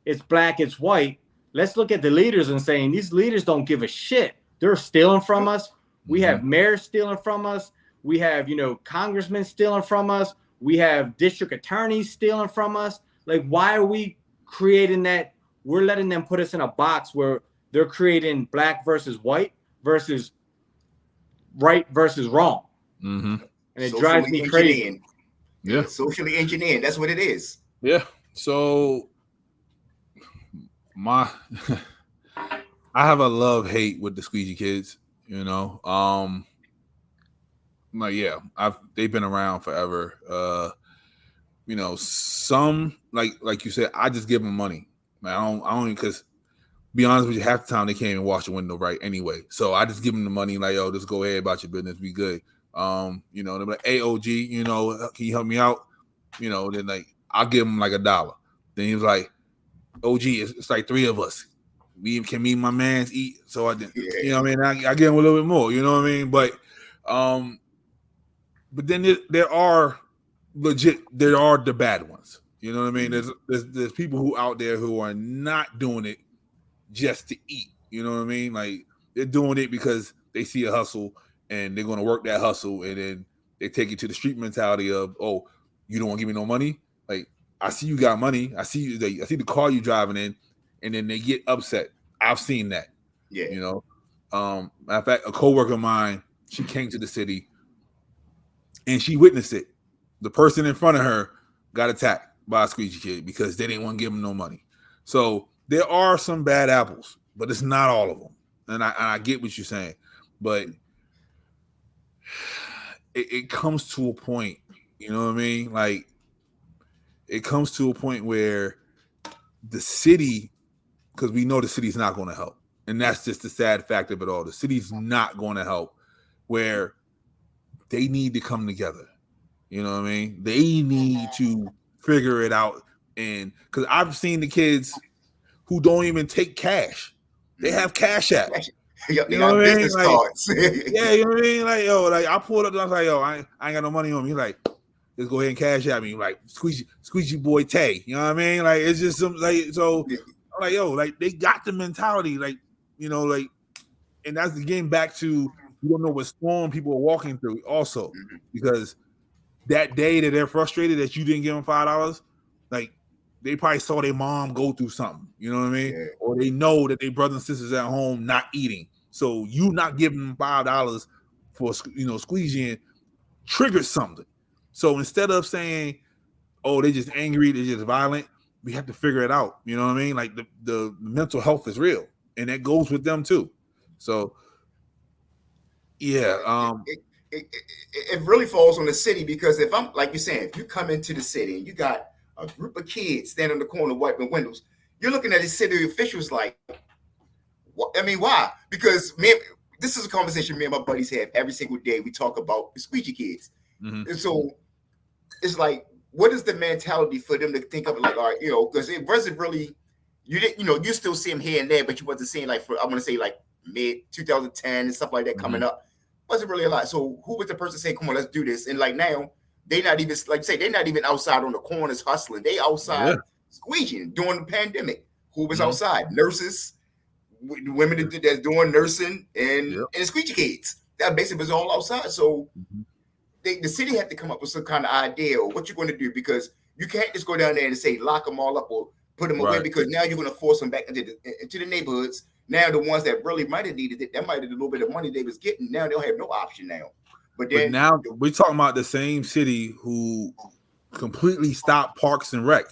it's black, it's white, let's look at the leaders and saying these leaders don't give a shit. They're stealing from us. We have mayors stealing from us. We have, you know, congressmen stealing from us. We have district attorneys stealing from us. Like, why are we creating that? We're letting them put us in a box where they're creating black versus white versus right versus wrong. And it drives me crazy. Yeah. Socially engineered. That's what it is. Yeah. So I have a love-hate with the squeegee kids, you know. Like, yeah, they've been around forever. You know, some like you said, I just give them money. Like, I don't because be honest with you, half the time they can't even wash the window right anyway. So I just give them the money, like, yo, just go ahead about your business, be good. You know, they're like, hey, OG, you know, can you help me out? You know, then like I'll give him like $1. Then he was like, OG, it's like 3 of us. Can me and my mans eat? So I did, you know what I mean? I give him a little bit more, you know what I mean? But then there are the bad ones. You know what I mean? There's people who out there who are not doing it just to eat. You know what I mean? Like, they're doing it because they see a hustle and they're going to work that hustle, and then they take it to the street mentality of, oh, you don't want to give me no money? Like, I see you got money. I see the car you driving in, and then they get upset. I've seen that. Yeah. You know, matter of fact, a coworker of mine, she came to the city and she witnessed it. The person in front of her got attacked by a squeegee kid because they didn't want to give him no money. So there are some bad apples, but it's not all of them. And I get what you're saying, but it comes to a point, you know what I mean? Like, it comes to a point where the city, because we know the city's not going to help. And that's just the sad fact of it all. The city's not going to help, where they need to come together. You know what I mean? They need to figure it out. And because I've seen the kids who don't even take cash. They have Cash App. You know what I mean? Like, yeah, you know what I mean? Like, yo, like, I pulled up and I was like, yo, I ain't got no money on me. He's like, just go ahead and cash at me. Like, squeegee boy Tay. You know what I mean? Like, it's just some, like, so I'm like, yo, like, they got the mentality, like, you know, like, and that's getting back to, you don't know what storm people are walking through also, because that day that they're frustrated that you didn't give them $5, like, they probably saw their mom go through something, you know what I mean? Yeah. Or they know that their brothers and sisters at home not eating. So you not giving them $5 for, you know, squeegeeing triggers something. So instead of saying, oh, they're just angry, they're just violent, we have to figure it out. You know what I mean? Like, the mental health is real, and that goes with them too. So, yeah. It really falls on the city, because if I'm, like you're saying, if you come into the city and you got a group of kids standing on the corner wiping windows, you're looking at the city officials like, what? I mean, why? Because this is a conversation me and my buddies have every single day. We talk about the squeegee kids. And so it's like, what is the mentality for them to think of it like, all right, you know, because it wasn't really, you didn't, you know, you still see them here and there, but you wasn't seeing, like, for, I want to say, like mid 2010 and stuff like that coming up. Wasn't really a lot. So who was the person saying, come on, let's do this? And like, now they not even, like, say, they're not even outside on the corners hustling. They outside squeegeeing during the pandemic. Who was outside? Nurses, women that's doing nursing, and squeegee kids. That basically was all outside. So the city had to come up with some kind of idea of what you're going to do, because you can't just go down there and say lock them all up or put them away, because now you're going to force them back into the neighborhoods. Now the ones that really might have needed it, that might have a little bit of money they was getting. Now they'll have no option now. But now we're talking about the same city who completely stopped Parks and Rec.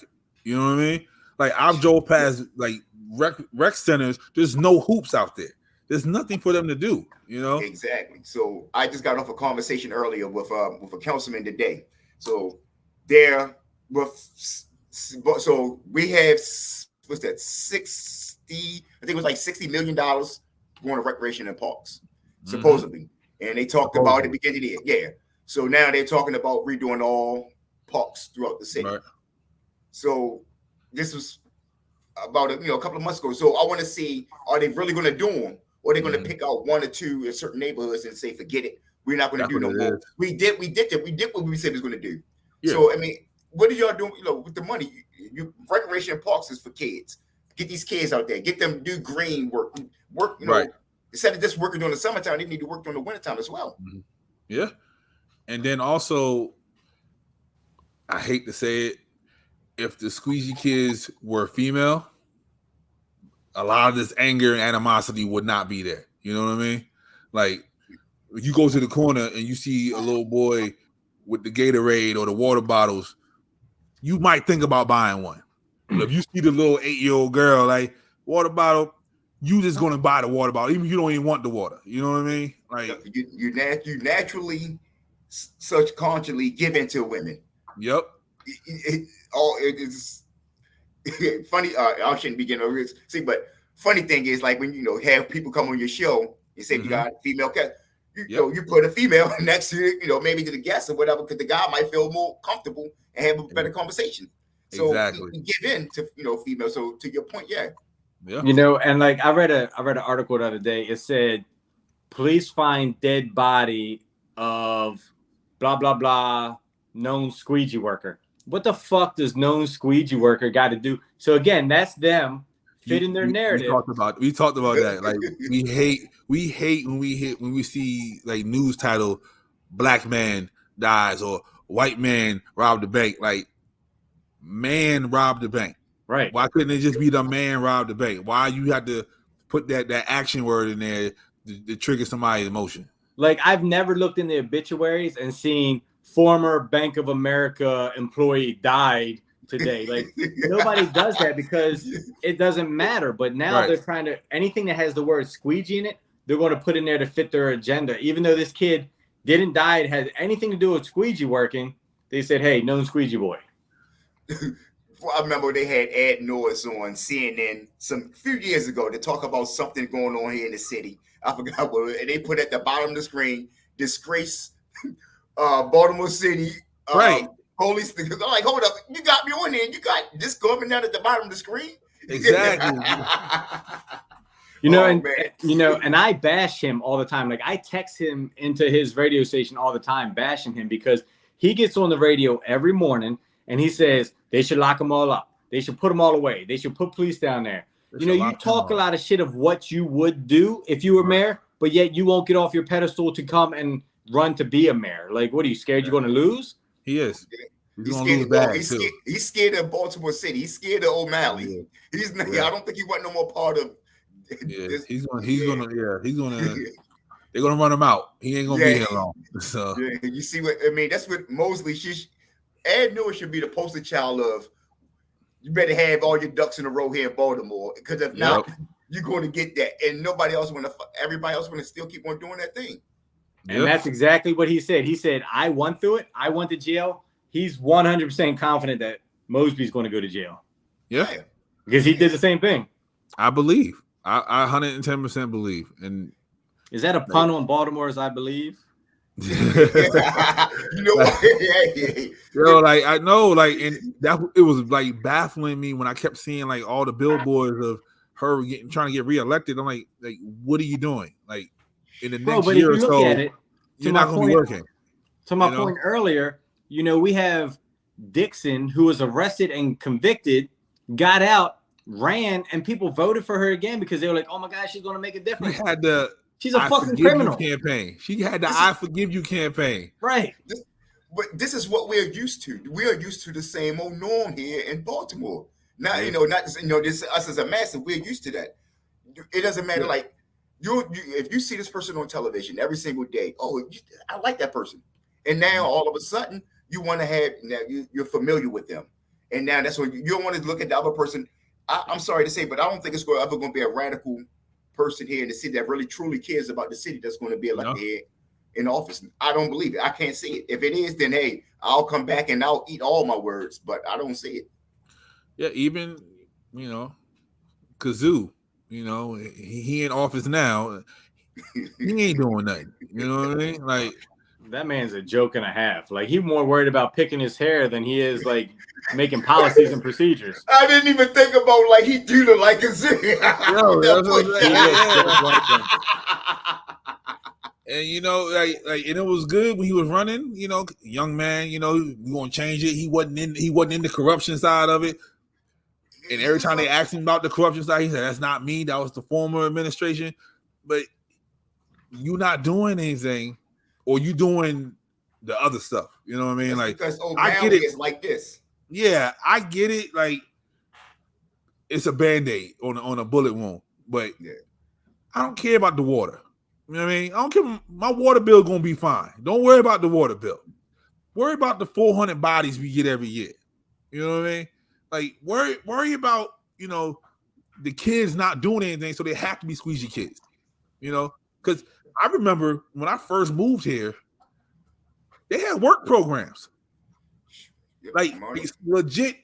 You know what I mean? Like I've drove past like rec centers. There's no hoops out there. There's nothing for them to do. You know? Exactly. So I just got off a conversation earlier with a councilman today. So there so we have what's that 60? I think it was like $60 million going to recreation and parks, supposedly. And they talked about it beginning of the year. Yeah. So now they're talking about redoing all parks throughout the city. Right. So this was about a couple of months ago. So I want to see, are they really going to do them? Or are they going to pick out one or two in certain neighborhoods and say, forget it. We're not going to do no more. We did what we said we was going to do. Yeah. So, I mean, what are y'all doing, with the money? Recreation and parks is for kids. Get these kids out there. Get them to do green work. Right. Instead of just working during the summertime, they need to work during the wintertime as well. Mm-hmm. Yeah. And then also, I hate to say it, if the squeegee kids were female, a lot of this anger and animosity would not be there. You know what I mean? Like, if you go to the corner and you see a little boy with the Gatorade or the water bottles, you might think about buying one. But if you see the little 8-year-old girl, like, water bottle, you just going to buy the water bottle. Even if you don't even want the water. You know what I mean? Like you naturally, subconsciously give into women. Yep. It's funny. I shouldn't begin to see, but funny thing is, like when have people come on your show and say you got a female cat, you put a female next to maybe to the guest or whatever, because the guy might feel more comfortable and have a better conversation. So we give in to female. So to your point, yeah. And like I read an article the other day. It said police find dead body of blah blah blah known squeegee worker. What the fuck does known squeegee worker got to do? So again, that's them fitting their narrative. We talked about that. Like we hate when we see like news title black man dies or white man robbed the bank. Like man robbed the bank. Right. Why couldn't it just be the man robbed the bank? Why you had to put that action word in there to trigger somebody's emotion? Like I've never looked in the obituaries and seen former Bank of America employee died today. Like nobody does that because it doesn't matter. But now they're trying to, anything that has the word squeegee in it, they're going to put in there to fit their agenda. Even though this kid didn't die, it had anything to do with squeegee working. They said, hey, known squeegee boy. Well, I remember they had Ed Norris on CNN some few years ago to talk about something going on here in the city. I forgot what, and they put at the bottom of the screen, disgrace Baltimore City police. I'm like, hold up, you got me on there. You got this coming down at the bottom of the screen. Exactly. And I bash him all the time. Like I text him into his radio station all the time, bashing him because he gets on the radio every morning and he says they should lock them all up. They should put them all away. They should put police down there. You talk a lot of shit of what you would do if you were mayor, but yet you won't get off your pedestal to come and run to be a mayor. Like, what are you scared you're going to lose? He is. He's scared of Baltimore City. He's scared of O'Malley. Yeah. He's not. Yeah. I don't think he want no more part of. Yeah, he's gonna. They're gonna run him out. He ain't gonna be here long. So you see what I mean? That's what Mosley. Ed Norris should be the poster child of. You better have all your ducks in a row here in Baltimore, because if not, you're going to get that, and nobody else want to. Everybody else want to still keep on doing that thing. And that's exactly what he said. He said, "I went through it. I went to jail." He's 100% confident that Mosby's going to go to jail. Yeah, because he did the same thing. I believe. I 110% believe. And is that a pun on Baltimore's I believe? I know, like, and that it was like baffling me when I kept seeing like all the billboards of her trying to get reelected. I'm like, what are you doing? Like in the next year or so, you're not going to be working. To my point earlier, we have Dixon, who was arrested and convicted, got out, ran, and people voted for her again because they were like, "Oh my God, she's going to make a difference." She's a fucking criminal campaign. She had the "I forgive you" campaign. Right. But this is what we're used to. We are used to the same old norm here in Baltimore. Not, not just, this us as a massive. We're used to that. it doesn't matter. Like you, if you see this person on television every single day, I like that person, and now all of a sudden you want to have now you're familiar with them, and now that's what you don't want to look at the other person. I'm sorry to say, but I don't think it's ever going to be a radical person here in the city that really truly cares about the city that's going to be elected here in office. I don't believe it. I can't see it. If it is, then hey, I'll come back and I'll eat all my words, but I don't see it. Yeah, even Kazoo, he in office now. He ain't doing nothing. You know what I mean? Like that man's a joke and a half. Like he's more worried about picking his hair than he is like making policies and procedures. I didn't even think about like he do look like Kazoo. And and it was good when he was running. Young man. We gonna change it. He wasn't in the corruption side of it. And every time they asked him about the corruption side, he said, "That's not me. That was the former administration." But you not doing anything, or you doing the other stuff. You know what I mean? That's like because I get it. Is like this. Yeah, I get it. Like it's a Band-Aid on a bullet wound, but I don't care about the water. You know what I mean? I don't care. My water bill gonna be fine. Don't worry about the water bill. Worry about the 400 bodies we get every year. You know what I mean? Like worry about the kids not doing anything, so they have to be squeegee kids. Because I remember when I first moved here, they had work programs. Like it's legit,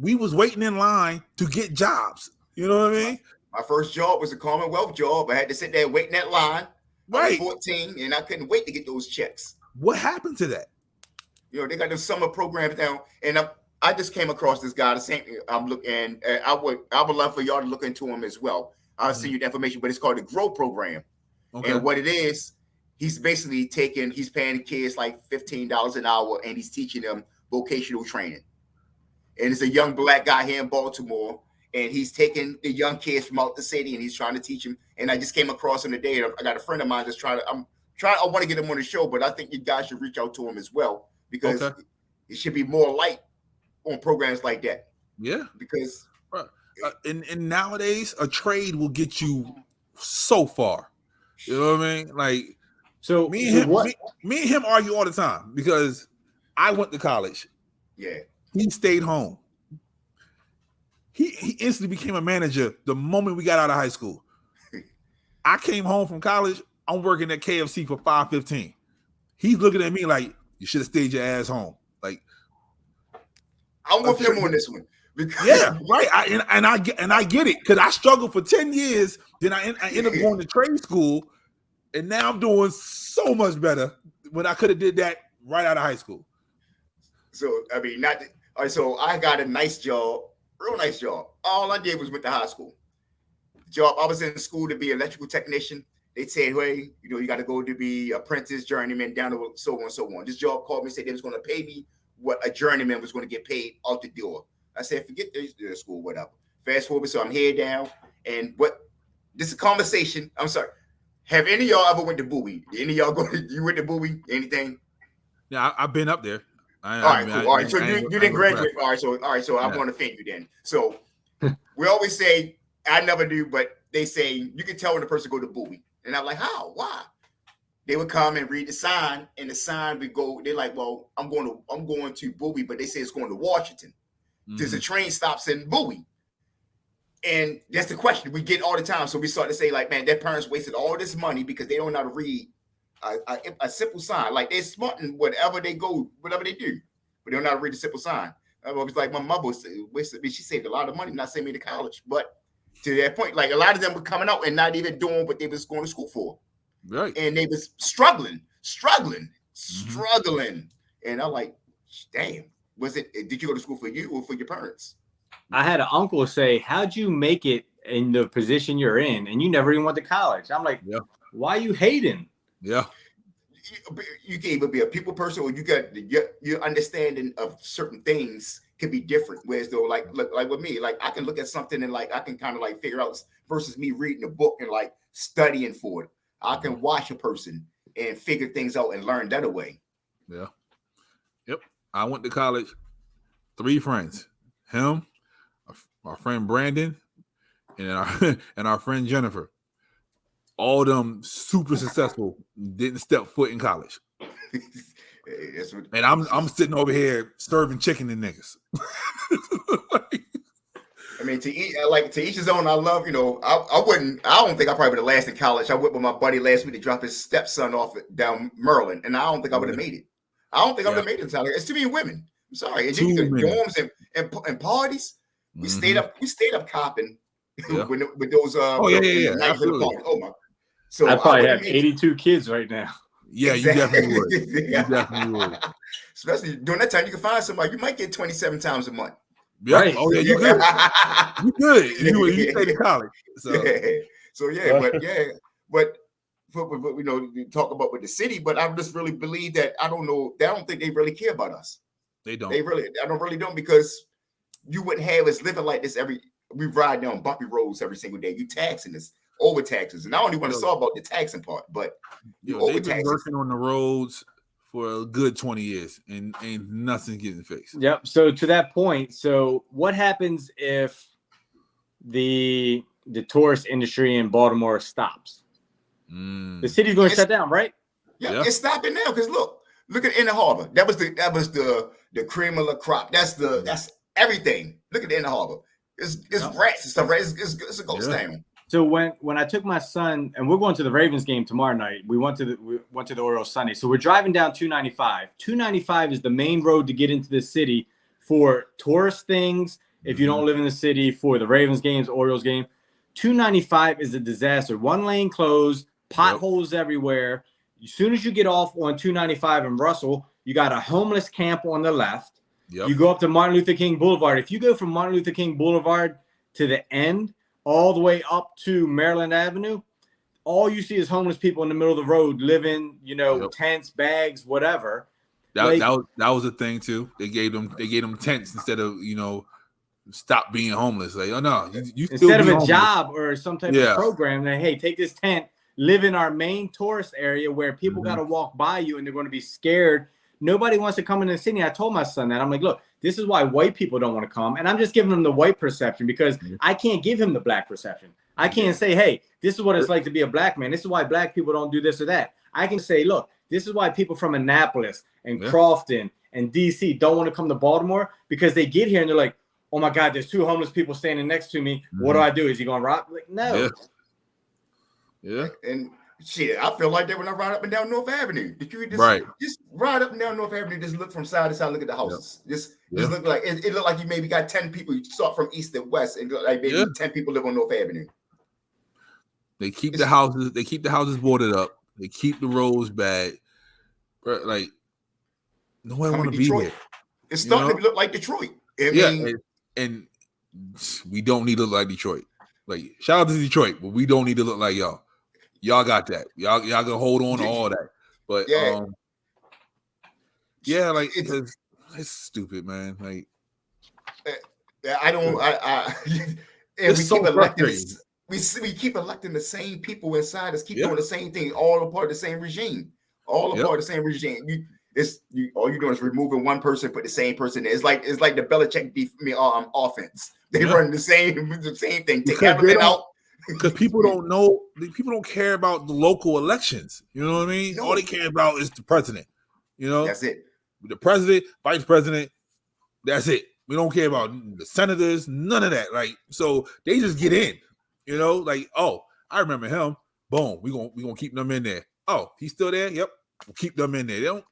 we was waiting in line to get jobs. You know what I mean? My first job was a Commonwealth job. I had to sit there waiting that line. Right. I was 14, and I couldn't wait to get those checks. What happened to that? They got the summer programs down, and I just came across this guy. The same thing I'm looking. I would love for y'all to look into him as well. I'll send you the information, but it's called the GROW program. Okay. And what it is, he's basically he's paying kids like $15 an hour, and he's teaching them vocational training. And it's a young black guy here in Baltimore, and he's taking the young kids from out the city, and he's trying to teach them. And I just came across him today. I got a friend of mine that's I want to get him on the show, but I think you guys should reach out to him as well, because it should be more light on programs like that. Yeah, because and nowadays a trade will get you so far. You know what I mean? Like, so me and him argue all the time because I went to college. Yeah, he stayed home. He instantly became a manager the moment we got out of high school. I came home from college. I'm working at KFC for $5.15. He's looking at me like, you should have stayed your ass home. Like, I'm with him on this one. Yeah, right. I get it because I struggled for 10 years. Then I ended up going to trade school, and now I'm doing so much better when I could have did that right out of high school. So I mean, so I got a nice job, real nice job. All I did was went to high school. Job. I was in school to be an electrical technician. They said, hey, you got to go to be apprentice, journeyman, down to so on and so on. This job called me, said they was going to pay me what a journeyman was going to get paid out the door. I said, forget this school, whatever. Fast forward, so I'm head down. And this is a conversation. I'm sorry. Have any of y'all ever went to Bowie? Any of y'all you went to Bowie? Anything? Yeah, I've been up there. All right, cool. All right, so you didn't graduate. All right, so I want to thank you then. So we always say, I never do, but they say you can tell when the person go to Bowie. And I'm like, how? Why? They would come and read the sign, and the sign would go. They're like, well, I'm going to Bowie, but they say it's going to Washington. Because the train stops in Bowie. And that's the question we get all the time. So we start to say, like, man, their parents wasted all this money because they don't know how to read a simple sign. Like, they're smart in whatever they do, but they don't know how to read a simple sign. I was like, my mother she saved a lot of money not sending me to college. But to that point, like, a lot of them were coming out and not even doing what they was going to school for. Right. And they was struggling. And I'm like, damn. Did you go to school for you or for your parents? I had an uncle say, how'd you make it in the position you're in? And you never even went to college. I'm like, why are you hating? Yeah. You can either be a people person or you got your understanding of certain things can be different. Whereas though, like with me, like I can look at something and like I can kind of like figure out versus me reading a book and like studying for it. I can watch a person and figure things out and learn that way. Yeah. Yep. I went to college, 3 friends, him, my friend Brandon, and our friend Jennifer, all of them super successful, didn't step foot in college. And I'm sitting over here serving chicken to niggas. I mean, to each his own. I love, I don't think I probably would have lasted college. I went with my buddy last week to drop his stepson off down Maryland, and I don't think I would have made it. I don't think I would have made it. It's too many women. I'm sorry. And then you got dorms and parties. We stayed up copping with those nights in the park. Oh my! So I probably have 82 kids right now. Yeah, exactly. You definitely would. You definitely would. Especially during that time, you can find somebody. You might get 27 times a month. Yep. Right. Oh yeah, you good. You good. You stay in college. But you talk about with the city, but I just really believe that I don't think they really care about us. They don't. I don't really because you wouldn't have us living like this we ride down bumpy roads every single day. You taxing us, over taxes. And I don't even want to talk about the taxing part, but they've been working on the roads for a good 20 years and ain't nothing getting fixed. Yep. So to that point, what happens if the tourist industry in Baltimore stops? The city's going to shut down, right? Yeah, it's stopping now because look at Inner Harbor. That was the cream of the crop. That's everything. Look at the Inner Harbor. It's rats and stuff, right? It's a ghost town. So when I took my son, and we're going to the Ravens game tomorrow night, we went to the Orioles Sunday. So we're driving down 295. 295 is the main road to get into the city for tourist things. If you don't live in the city, for the Ravens games, Orioles game, 295 is a disaster. One lane closed, potholes everywhere. As soon as you get off on 295 in Russell, you got a homeless camp on the left. Yep. You go up to Martin Luther King Boulevard. If you go from Martin Luther King Boulevard to the end, all the way up to Maryland Avenue, all you see is homeless people in the middle of the road living, tents, bags, whatever. That was a thing too. They gave them tents instead of stop being homeless. Like, oh no, you still instead of a homeless job or some type of program. That hey, take this tent, live in our main tourist area where people got to walk by you and they're going to be scared. Nobody wants to come in the city. I told my son that. I'm like, look, this is why white people don't want to come. And I'm just giving him the white perception because I can't give him the black perception. I can't say, hey, this is what it's like to be a black man. This is why black people don't do this or that. I can say, look, this is why people from Annapolis and Crofton and DC don't want to come to Baltimore because they get here and they're like, oh my God, there's two homeless people standing next to me. What do I do? Is he going to rob? Like, no. Yeah. And shit, I feel like they were not ride up and down North Avenue. If you just ride up and down North Avenue, just look from side to side, look at the houses. Just look like it looked like you maybe got 10 people. You start from east and west, and like maybe 10 people live on North Avenue. They keep the houses boarded up. They keep the roads bad. Like no one want to be here. It's starting to look like Detroit. And we don't need to look like Detroit. Like shout out to Detroit, but we don't need to look like y'all. Y'all got that. Y'all can hold on to all that. But like it's stupid, man. Like I don't. And we keep electing. We keep electing the same people inside us. Keep doing the same thing. All a part of the same regime. All a part of the same regime. All you're doing is removing one person, put the same person in. It's like the Belichick offense. They run the same thing. Take everything out. Because people don't know, people don't care about the local elections. You know what I mean? No. All they care about is the president. That's it. The president, vice president, that's it. We don't care about the senators, none of that. Like, so they just get in. Like, oh, I remember him. Boom, we gonna keep them in there. Oh, he's still there? Yep, we'll keep them in there. They don't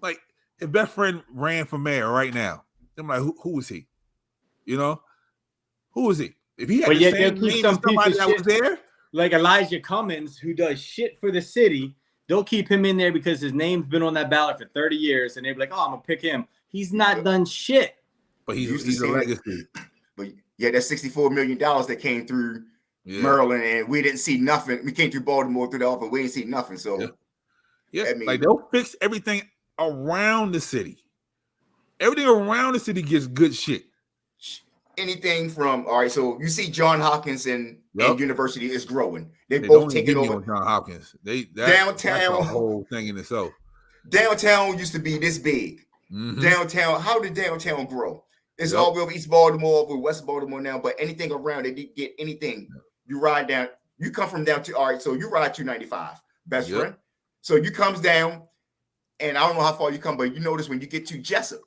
like if best friend ran for mayor right now. I'm like, who is he? Who is he? If he had the same name as somebody that was there, like Elijah Cummings, who does shit for the city, they'll keep him in there because his name's been on that ballot for 30 years, and they'll be like, "Oh, I'm gonna pick him." He's not done shit, but he's a legacy. But that's $64 million that came through Maryland, and we didn't see nothing. We came through Baltimore through the office, we didn't see nothing. So, I mean, like they'll fix everything around the city. Everything around the city gets good shit. Anything from so you see John Hopkins and University is growing. They both taking over. John Hopkins. Downtown, that's a whole thing in itself. Downtown used to be this big. Downtown, how did downtown grow? It's all over East Baltimore, over West Baltimore now, but anything around it, you get anything. You ride down, you come from down to, all right, so you ride 295, best friend. So you comes down, and I don't know how far you come, but you notice when you get to Jessup,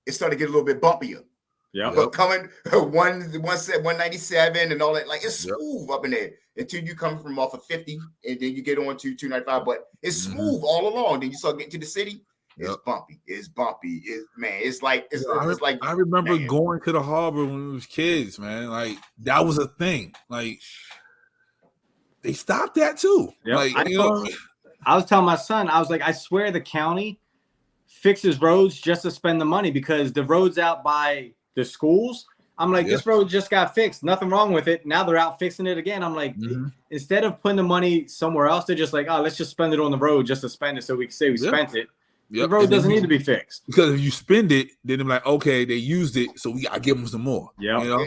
it started to get a little bit bumpier. Yeah. But coming 197 and all that, like it's smooth up in there until you come from off of 50, and then you get on to 295, but it's smooth all along. Then you start getting to the city. It's bumpy. It's bumpy. It's like I remember going to the harbor when we was kids, man. Like that was a thing. Like they stopped that too. Yep. Like I was telling my son, I was like, I swear the county fixes roads just to spend the money, because the roads out by the schools, I'm like, this road just got fixed. Nothing wrong with it. Now they're out fixing it again. I'm like, instead of putting the money somewhere else, they're just like, oh, let's just spend it on the road just to spend it so we can say we spent it. The road doesn't need to be fixed. Because if you spend it, then they're like, okay, they used it, so we gotta give them some more. You know?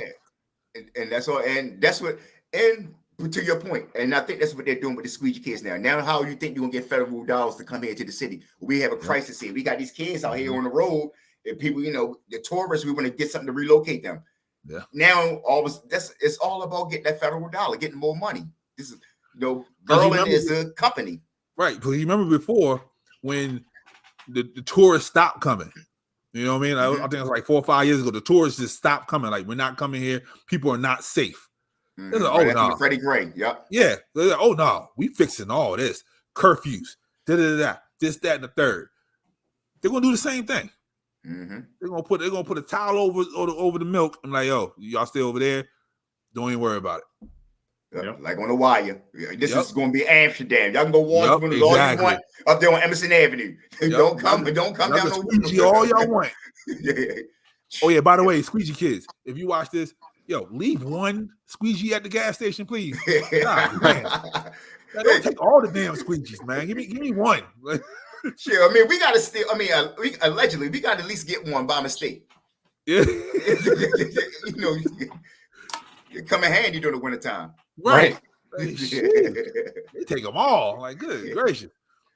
And that's all. And that's what. And to your point, and I think that's what they're doing with the squeegee kids now. Now, how you think you're gonna get federal dollars to come here to the city? We have a crisis here. We got these kids out here on the road, and people, the tourists. We want to get something to relocate them. Yeah. Now, it's all about getting that federal dollar, getting more money. This is, Berlin is a company, right? Because you remember before when the tourists stopped coming. You know what I mean? I think it was like 4 or 5 years ago. The tourists just stopped coming. Like, we're not coming here. People are not safe. Like, no. Freddie Gray. Yep. Yeah. They're like, oh no, we fixing all this. Curfews. This, that, and the third. They're gonna do the same thing. They're gonna put a towel over the milk. I'm like, yo, y'all stay over there. Don't even worry about it. Like on the wire. This is going to be Amsterdam. Y'all can go walk through all you want up there on Emerson Avenue. Don't come down no squeegee all y'all want. Oh yeah, by the way, squeegee kids, if you watch this, leave one squeegee at the gas station, please. God, man. Don't take all the damn squeegees, man. Give me one. Sure. I mean, we got to still. I mean, allegedly, we got to at least get one by mistake. Yeah. It come in handy during the wintertime. Right. Hey, they take them all. Like, good gracious.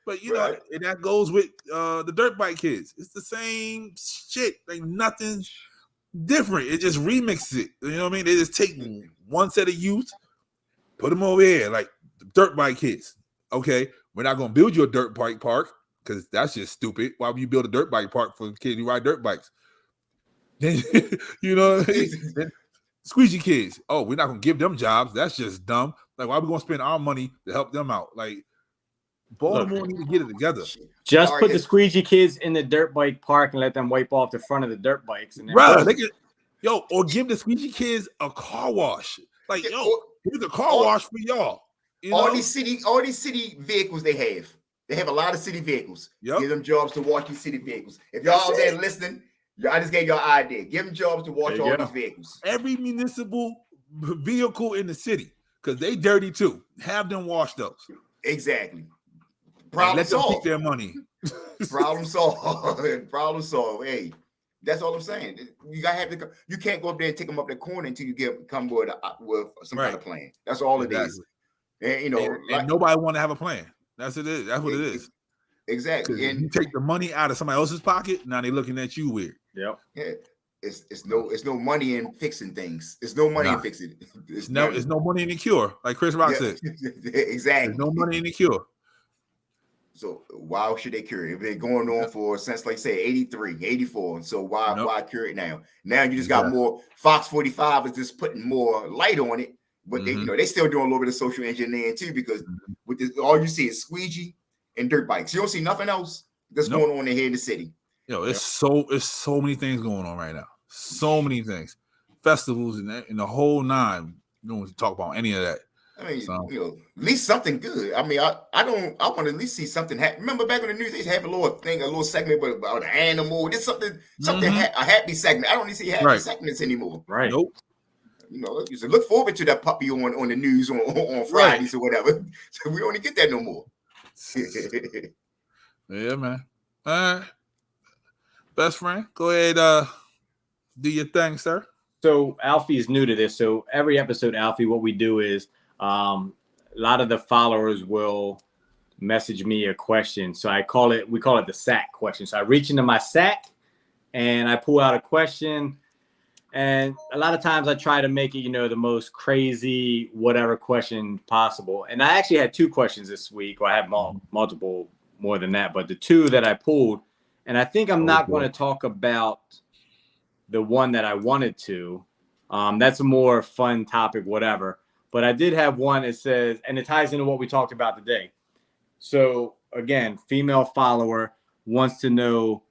But and that goes with the dirt bike kids. It's the same shit. Like nothing different. It just remixes it. You know what I mean? They just take one set of youth, put them over here, like the dirt bike kids. Okay, we're not gonna build you a dirt bike park because that's just stupid. Why would you build a dirt bike park for kids who ride dirt bikes? Then squeegee kids. Oh, we're not gonna give them jobs. That's just dumb. Like, why are we gonna spend our money to help them out? Like, Baltimore need to get it together. Just put the squeegee kids in the dirt bike park and let them wipe off the front of the dirt bikes. And or give the squeegee kids a car wash. Like, here's a car wash for y'all. All these city vehicles they have a lot of city vehicles. Give them jobs to wash these city vehicles. If y'all out there listening, I just gave y'all an idea. Give them jobs to wash all these vehicles. Every municipal vehicle in the city, because they dirty too. Have them wash those. Exactly. Let them keep their money. Problem solved. Problem solved. Hey, that's all I'm saying. You gotta have you can't go up there and take them up the corner until you come with some kind of plan. That's all it is. And and nobody want to have a plan. That's it is. That's what it is. Exactly. And you take the money out of somebody else's pocket. Now they're looking at you weird. Yeah. It's no money in fixing things. It's no money in fixing it. It's no money in the cure, like Chris Rock said. Exactly. There's no money in the cure. So why should they cure it? It's been going on since, like say, 83, 84. So why cure it now? Now you just got more. Fox 45 is just putting more light on it, but they still doing a little bit of social engineering too, because with this, all you see is squeegee and dirt bikes. You don't see nothing else that's going on in here in the city. It's so many things going on right now. So many things, festivals and the whole nine. You don't want to talk about any of that. I mean, at least something good. I mean, I want to at least see something. Remember back in the news, they have a little segment about an animal. There's something, a happy segment. I don't need to see happy segments anymore. Right. Nope. You should look forward to that puppy on the news on Fridays or whatever. So we don't even get that no more. Yeah, man. All right. Best friend, go ahead, do your thing, sir. So Alfie is new to this. So every episode, Alfie, what we do is a lot of the followers will message me a question. So we call it the sack question. So I reach into my sack and I pull out a question And a lot of times I try to make it, the most crazy whatever question possible. And I actually had 2 questions this week, or I have multiple more than that, but the 2 that I pulled, and I think I'm not going to talk about the one that I wanted to. That's a more fun topic, whatever. But I did have one that says, and it ties into what we talked about today. So again, female follower wants to know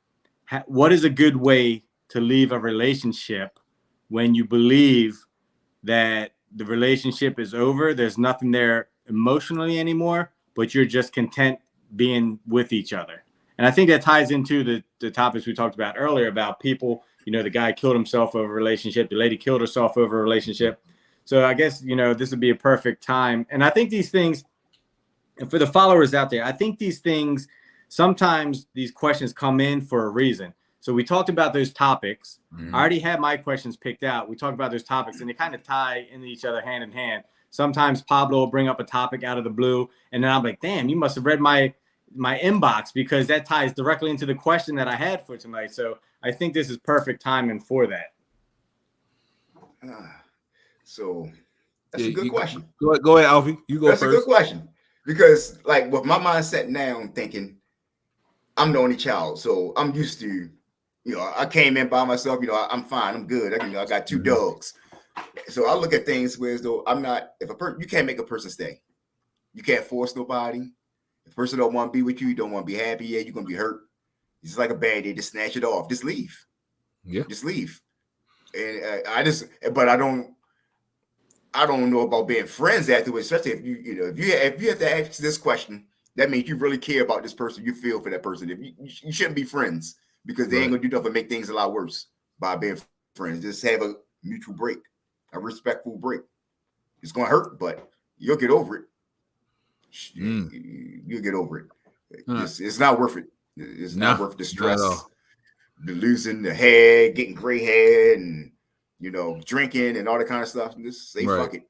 what is a good way to leave a relationship when you believe that the relationship is over, there's nothing there emotionally anymore, but you're just content being with each other. And I think that ties into the topics we talked about earlier about people, the guy killed himself over a relationship, the lady killed herself over a relationship. So I guess, this would be a perfect time. And I think these things, and for the followers out there, I think these things, sometimes these questions come in for a reason. So we talked about those topics. I already had my questions picked out. We talked about those topics, and they kind of tie into each other hand in hand. Sometimes Pablo will bring up a topic out of the blue, and then I'm like, damn, you must have read my inbox, because that ties directly into the question that I had for tonight. So I think this is perfect timing for that. So that's a good question. Go ahead, Alfie. You go first. That's a good question, because like with my mindset now, I'm thinking I'm the only child, so I'm used to, I came in by myself. I'm fine. I'm good. I got 2 dogs, so I look at things where as though I'm not. If you can't make a person stay, you can't force nobody. If a person don't want to be with you, don't want to be happy, you're gonna be hurt. It's like a Band-Aid. Just snatch it off. Just leave. Yeah. Just leave. And but I don't know about being friends afterwards, especially if you have to ask this question, that means you really care about this person. You feel for that person. If you shouldn't be friends, because they ain't gonna do nothing but make things a lot worse by being friends. Just have a mutual break, a respectful break. It's gonna hurt, but you'll get over it. You'll get over it. It's not worth it. It's not worth the stress, the losing the hair, getting gray hair, and drinking and all that kind of stuff. Just say fuck it.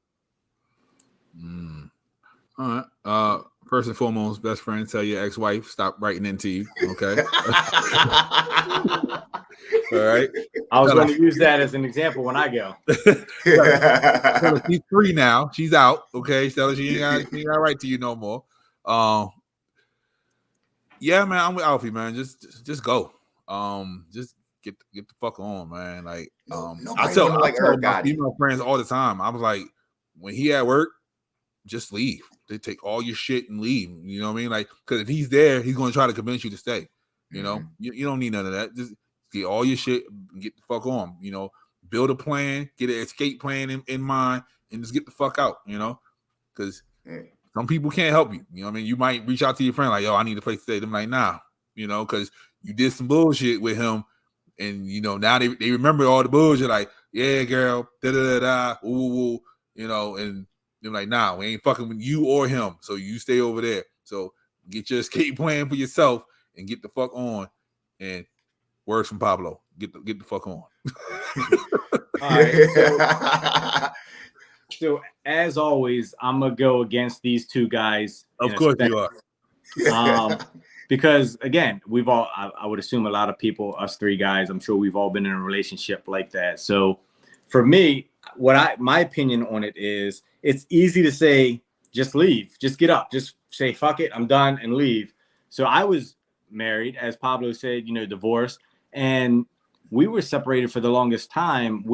All right. First and foremost, best friend, tell your ex-wife stop writing into you. Okay. All right. I was going to use that as an example when I go. She's free now. She's out. Okay. So she ain't got to write to you no more. Yeah, man. I'm with Alfie, man. Just go. Just get the fuck on, man. Like, I tell my female friends all the time. I was like, when he at work, just leave. They take all your shit and leave. You know what I mean? Like, because if he's there, he's going to try to convince you to stay. You know, you don't need none of that. Just get all your shit and get the fuck on. Build a plan, get an escape plan in mind, and just get the fuck out. Because some people can't help you. You know what I mean? You might reach out to your friend like, yo, I need a place to stay. They're like, nah. Because you did some bullshit with him, and now they remember all the bullshit. Like, yeah, girl, da da da da, ooh, and they're like, nah, we ain't fucking with you or him. So you stay over there. So get your escape plan for yourself and get the fuck on. And words from Pablo, get the fuck on. All right. So as always, I'm gonna go against these 2 guys. Of course you are. Because again, we've all, I would assume a lot of people, us 3 guys, I'm sure we've all been in a relationship like that. So for me, my opinion on it is, it's easy to say, just leave, just get up, just say, fuck it, I'm done, and leave. So I was married, as Pablo said, divorced, and we were separated for the longest time. For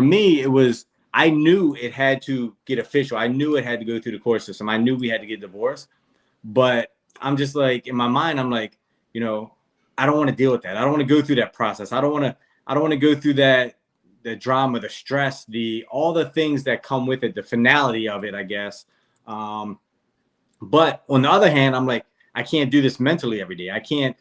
me, it was, I knew it had to get official. I knew it had to go through the court system. I knew we had to get divorced, but I'm just like, in my mind, I'm like, I don't want to deal with that. I don't want to go through that process. I don't want to go through that, the drama, the stress, all the things that come with it, the finality of it, I guess. But on the other hand, I'm like, I can't do this mentally every day. I can't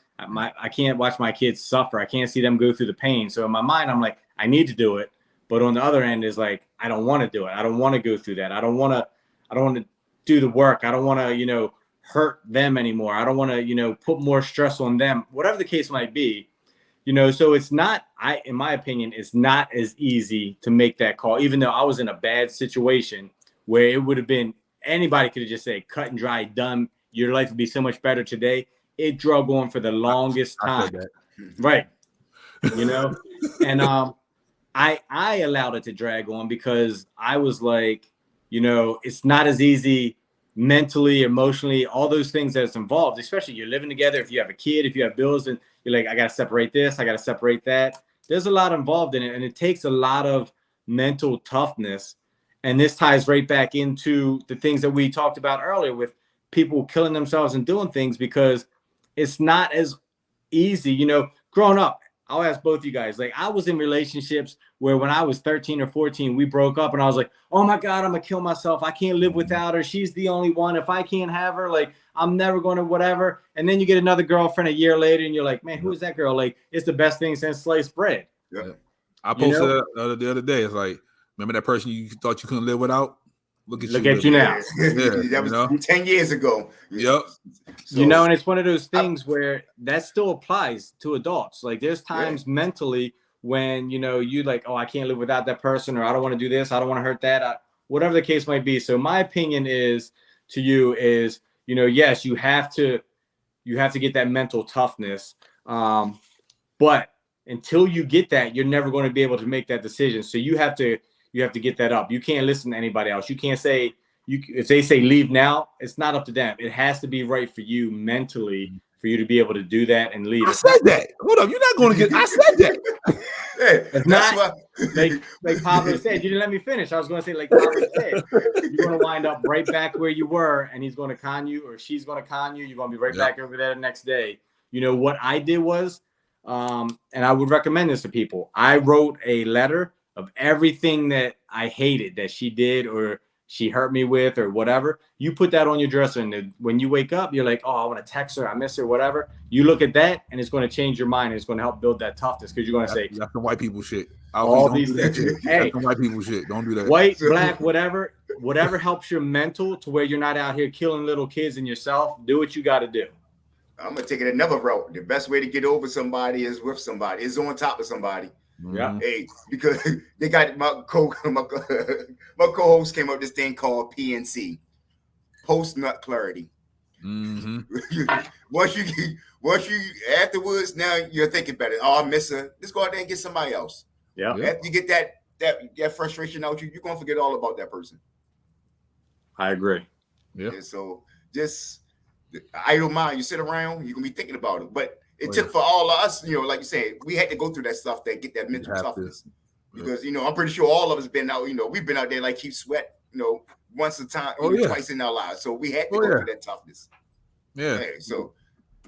watch my kids suffer. I can't see them go through the pain. So in my mind, I'm like, I need to do it. But on the other end is like, I don't want to do it. I don't want to go through that. I don't want to do the work. I don't want to, hurt them anymore. I don't want to, put more stress on them, whatever the case might be. So it's not, in my opinion, it's not as easy to make that call, even though I was in a bad situation where it would have been, anybody could have just said, cut and dry, done. Your life would be so much better today. It drug on for the longest time. Right. And I allowed it to drag on because I was like, it's not as easy mentally, emotionally, all those things that's involved, especially you're living together. If you have a kid, if you have bills, and you're like, I got to separate this, I got to separate that. There's a lot involved in it, and it takes a lot of mental toughness. And this ties right back into the things that we talked about earlier with people killing themselves and doing things because it's not as easy. Growing up, I'll ask both of you guys, like I was in relationships where when I was 13 or 14, we broke up and I was like, oh my God, I'm gonna kill myself. I can't live without her. She's the only one. If I can't have her, like I'm never going to whatever. And then you get another girlfriend a year later and you're like, man, who is that girl? Like it's the best thing since sliced bread. Yeah. I posted that the other day. It's like, remember that person you thought you couldn't live without? Look at you now. That was 10 years ago. Yep. So, and it's one of those things where that still applies to adults. Like there's times mentally when, you like, oh, I can't live without that person, or I don't want to do this. I don't want to hurt that. Whatever the case might be. So my opinion is to you is, yes, you have to get that mental toughness. But until you get that, you're never going to be able to make that decision. So you have to get that up. You can't listen to anybody else. You can't say, if they say leave now, it's not up to them. It has to be right for you mentally for you to be able to do that and leave. I said that. Hold up. You're not going to get, I said that. It's not like Pablo said. You didn't let me finish. I was going to say, like Pablo said, you're going to wind up right back where you were, and he's going to con you, or she's going to con you. You're going to be right back over there the next day. What I did was, and I would recommend this to people. I wrote a letter of everything that I hated that she did or she hurt me with or whatever. You put that on your dresser, and when you wake up, you're like, oh, I want to text her, I miss her, whatever. You look at that, and it's going to change your mind. And it's going to help build that toughness because you're going to say, that's some white people shit. All these things. Hey, that's some white people shit. Don't do that. White, black, whatever helps your mental to where you're not out here killing little kids and yourself. Do what you got to do. I'm going to take it another route. The best way to get over somebody is with somebody. Is on top of somebody. Yeah. Hey, because they got my co-host came up with this thing called PNC, post nut clarity. Once you afterwards, now you're thinking better. Oh, I miss her. Just go out there and get somebody else. Yeah. After you get that frustration out, you're gonna forget all about that person. I agree. Yeah. And so just the idle mind, you sit around, you're gonna be thinking about it. But it took for all of us, like you said, we had to go through that stuff to get that mental toughness. Because I'm pretty sure all of us been out, we've been out there like Keith Sweat, once a time, twice in our lives. So we had to go through that toughness. Yeah. So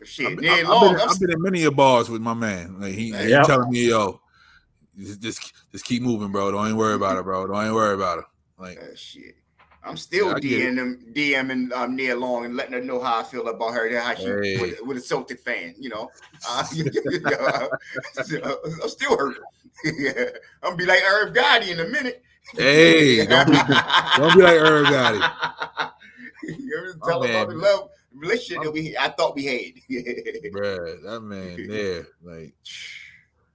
shit. I've been in many a bars with my man. Like he telling me, yo, just keep moving, bro. Don't even worry about it, bro. Don't even worry about it. Like shit. I'm still DMing Nia Long and letting her know how I feel about her, how she with a Celtic fan, I'm still hurt. I'm gonna be like Irv Gotti in a minute. Hey, don't be like Irv Gotti. Tell about the love relationship that I thought we had. Bruh, that man there, like,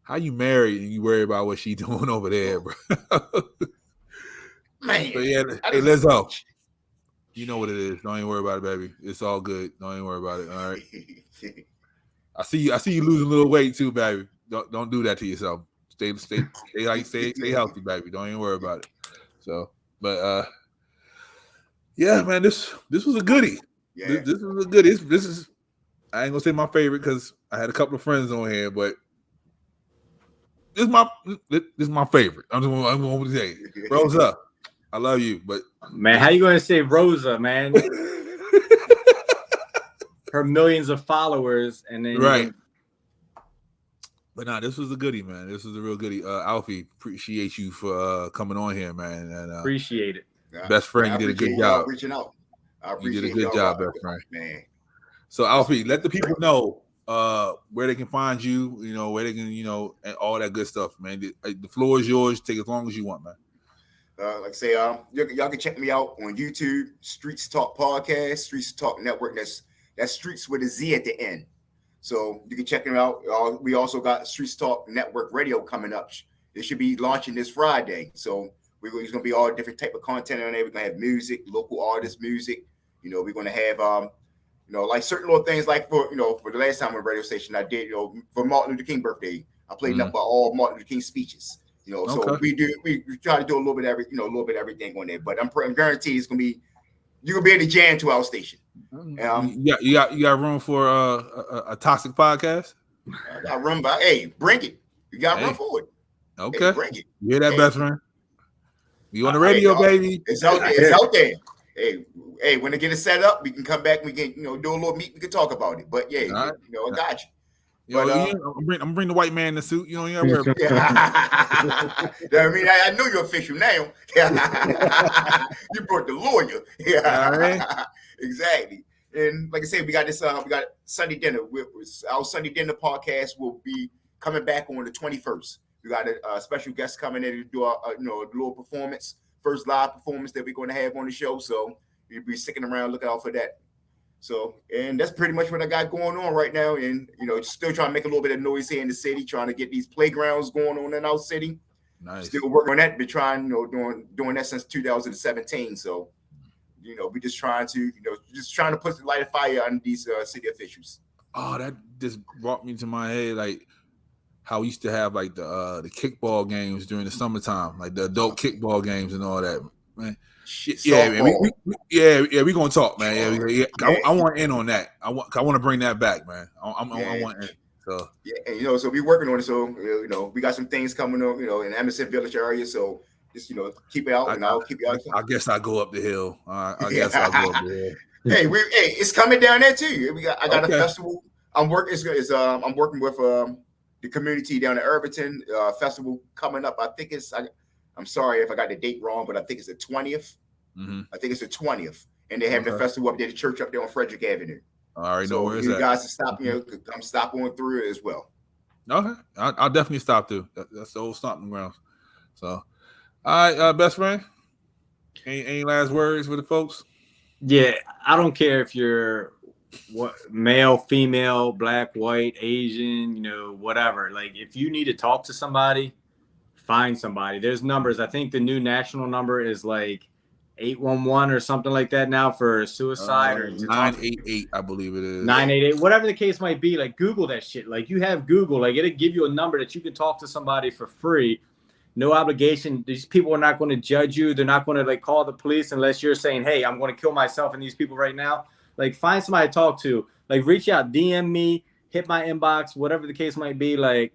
how you married and you worry about what she doing over there, bro? Man, so yeah, hey, let's go. You know what it is. Don't even worry about it, baby. It's all good. Don't even worry about it. All right. I see you losing a little weight too, baby. Don't do that to yourself. Stay healthy, baby. Don't even worry about it. So, but yeah, man, this was a goodie. Yeah. This was a goodie. This is I ain't gonna say my favorite because I had a couple of friends on here, but this is my favorite. I'm going to say, Rosa, I love you, but man, how you going to say Rosa, man? Her millions of followers, and then right. But nah, this was a goodie, man. This was a real goodie. Alfie, appreciate you for coming on here, man. And appreciate it. Best friend, you did a good job. Reaching out. You did a good job, best friend. Man. So Alfie, let the people know where they can find you, where they can, and all that good stuff, man. The floor is yours. Take as long as you want, man. Like I say, y'all can check me out on YouTube, Streetz Talk Podcast, Streetz Talk Network. That's Streetz with a Z at the end. So you can check them out. We also got Streetz Talk Network Radio coming up. It should be launching this Friday. So it's going to be all different type of content on there. We're going to have music, local artist music. We're going to have like certain little things like for the last time on the radio station I did, for Martin Luther King birthday, I played up all Martin Luther King speeches. You know, Okay. so we try to do a little bit of everything on there. But I'm guaranteed it's gonna be you're gonna be able to jam to our station. You got room for a toxic podcast? I got room by bring it. You got room for it. Okay, hey, bring it. You hear that, best friend? You on the radio, baby? It's out there. It's out there. Hey, when they get it set up, we can come back. We can, do a little meet. We can talk about it. But yeah, right. I got you. Yo, I'm bring the white man in the suit. You know, you gotta wear. I mean, I know you're official now. You brought the lawyer. Right. Exactly. And like I said, we got this. We got Sunday dinner. Our Sunday dinner podcast will be coming back on the 21st. We got a special guest coming in to do a little performance, first live performance that we're going to have on the show. So you'll be sticking around, looking out for that. So, and that's pretty much what I got going on right now. And, still trying to make a little bit of noise here in the city, trying to get these playgrounds going on in our city. Nice. Still working on that. Been trying, doing that since 2017. So, we just trying to, to put the light of fire on these city officials. Oh, that just brought me to my head, like how we used to have like the kickball games during the summertime, like the adult kickball games and all that, man. Yeah, man. We gonna talk, man. Yeah. I want in on that. I want to bring that back, man. I want in. So and so we working on it. So we got some things coming up, in the Emerson Village area. So just keep it out, and I'll keep you out. I guess I'll go up the hill. I guess I'll go up the hill. Hey, it's coming down there too. I got a festival. I'm working. I'm working with the community down in Irvington. Festival coming up. I think it's. I'm sorry if I got the date wrong, but I think it's the 20th. Mm-hmm. I think it's the 20th, and they're having a festival up there, the church up there on Frederick Avenue. All right, so where is that? You guys to stop, come stop on through it as well. Okay, I'll definitely stop through. That's the old stomping grounds. So, all right, best friend. Any last words with the folks? Yeah, I don't care if you're male, female, black, white, Asian, whatever. Like, if you need to talk to somebody, find somebody. There's numbers. I think the new national number is like 811 or something like that now for suicide, or 988, I believe it is. 988, whatever the case might be. Like, Google that shit. Like, you have Google, like, it'll give you a number that you can talk to somebody for free. No obligation. These people are not going to judge you. They're not going to call the police unless you're saying, hey, I'm going to kill myself and these people right now. Like, find somebody to talk to. Like, reach out, DM me, hit my inbox, whatever the case might be. Like,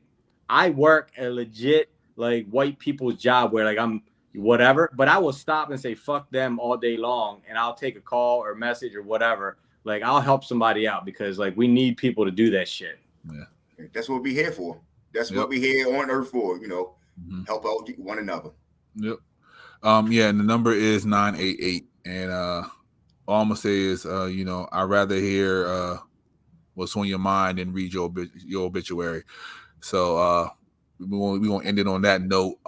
I work a legit white people's job where I'm whatever, but I will stop and say fuck them all day long, and I'll take a call or message or whatever. Like, I'll help somebody out because we need people to do that shit. Yeah, that's what we're here for. That's what we're here on earth for. Help out one another. Yep. Yeah, and the number is 988, and all I'm gonna say is I'd rather hear what's on your mind than read your obituary. So we're gonna end it on that note.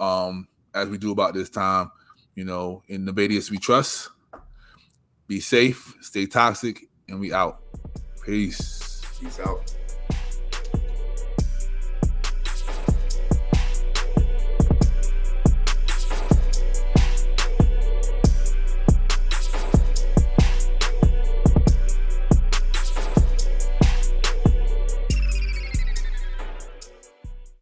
As we do about this time, in the Badius we trust. Be safe, stay toxic, and we out. Peace. Peace out.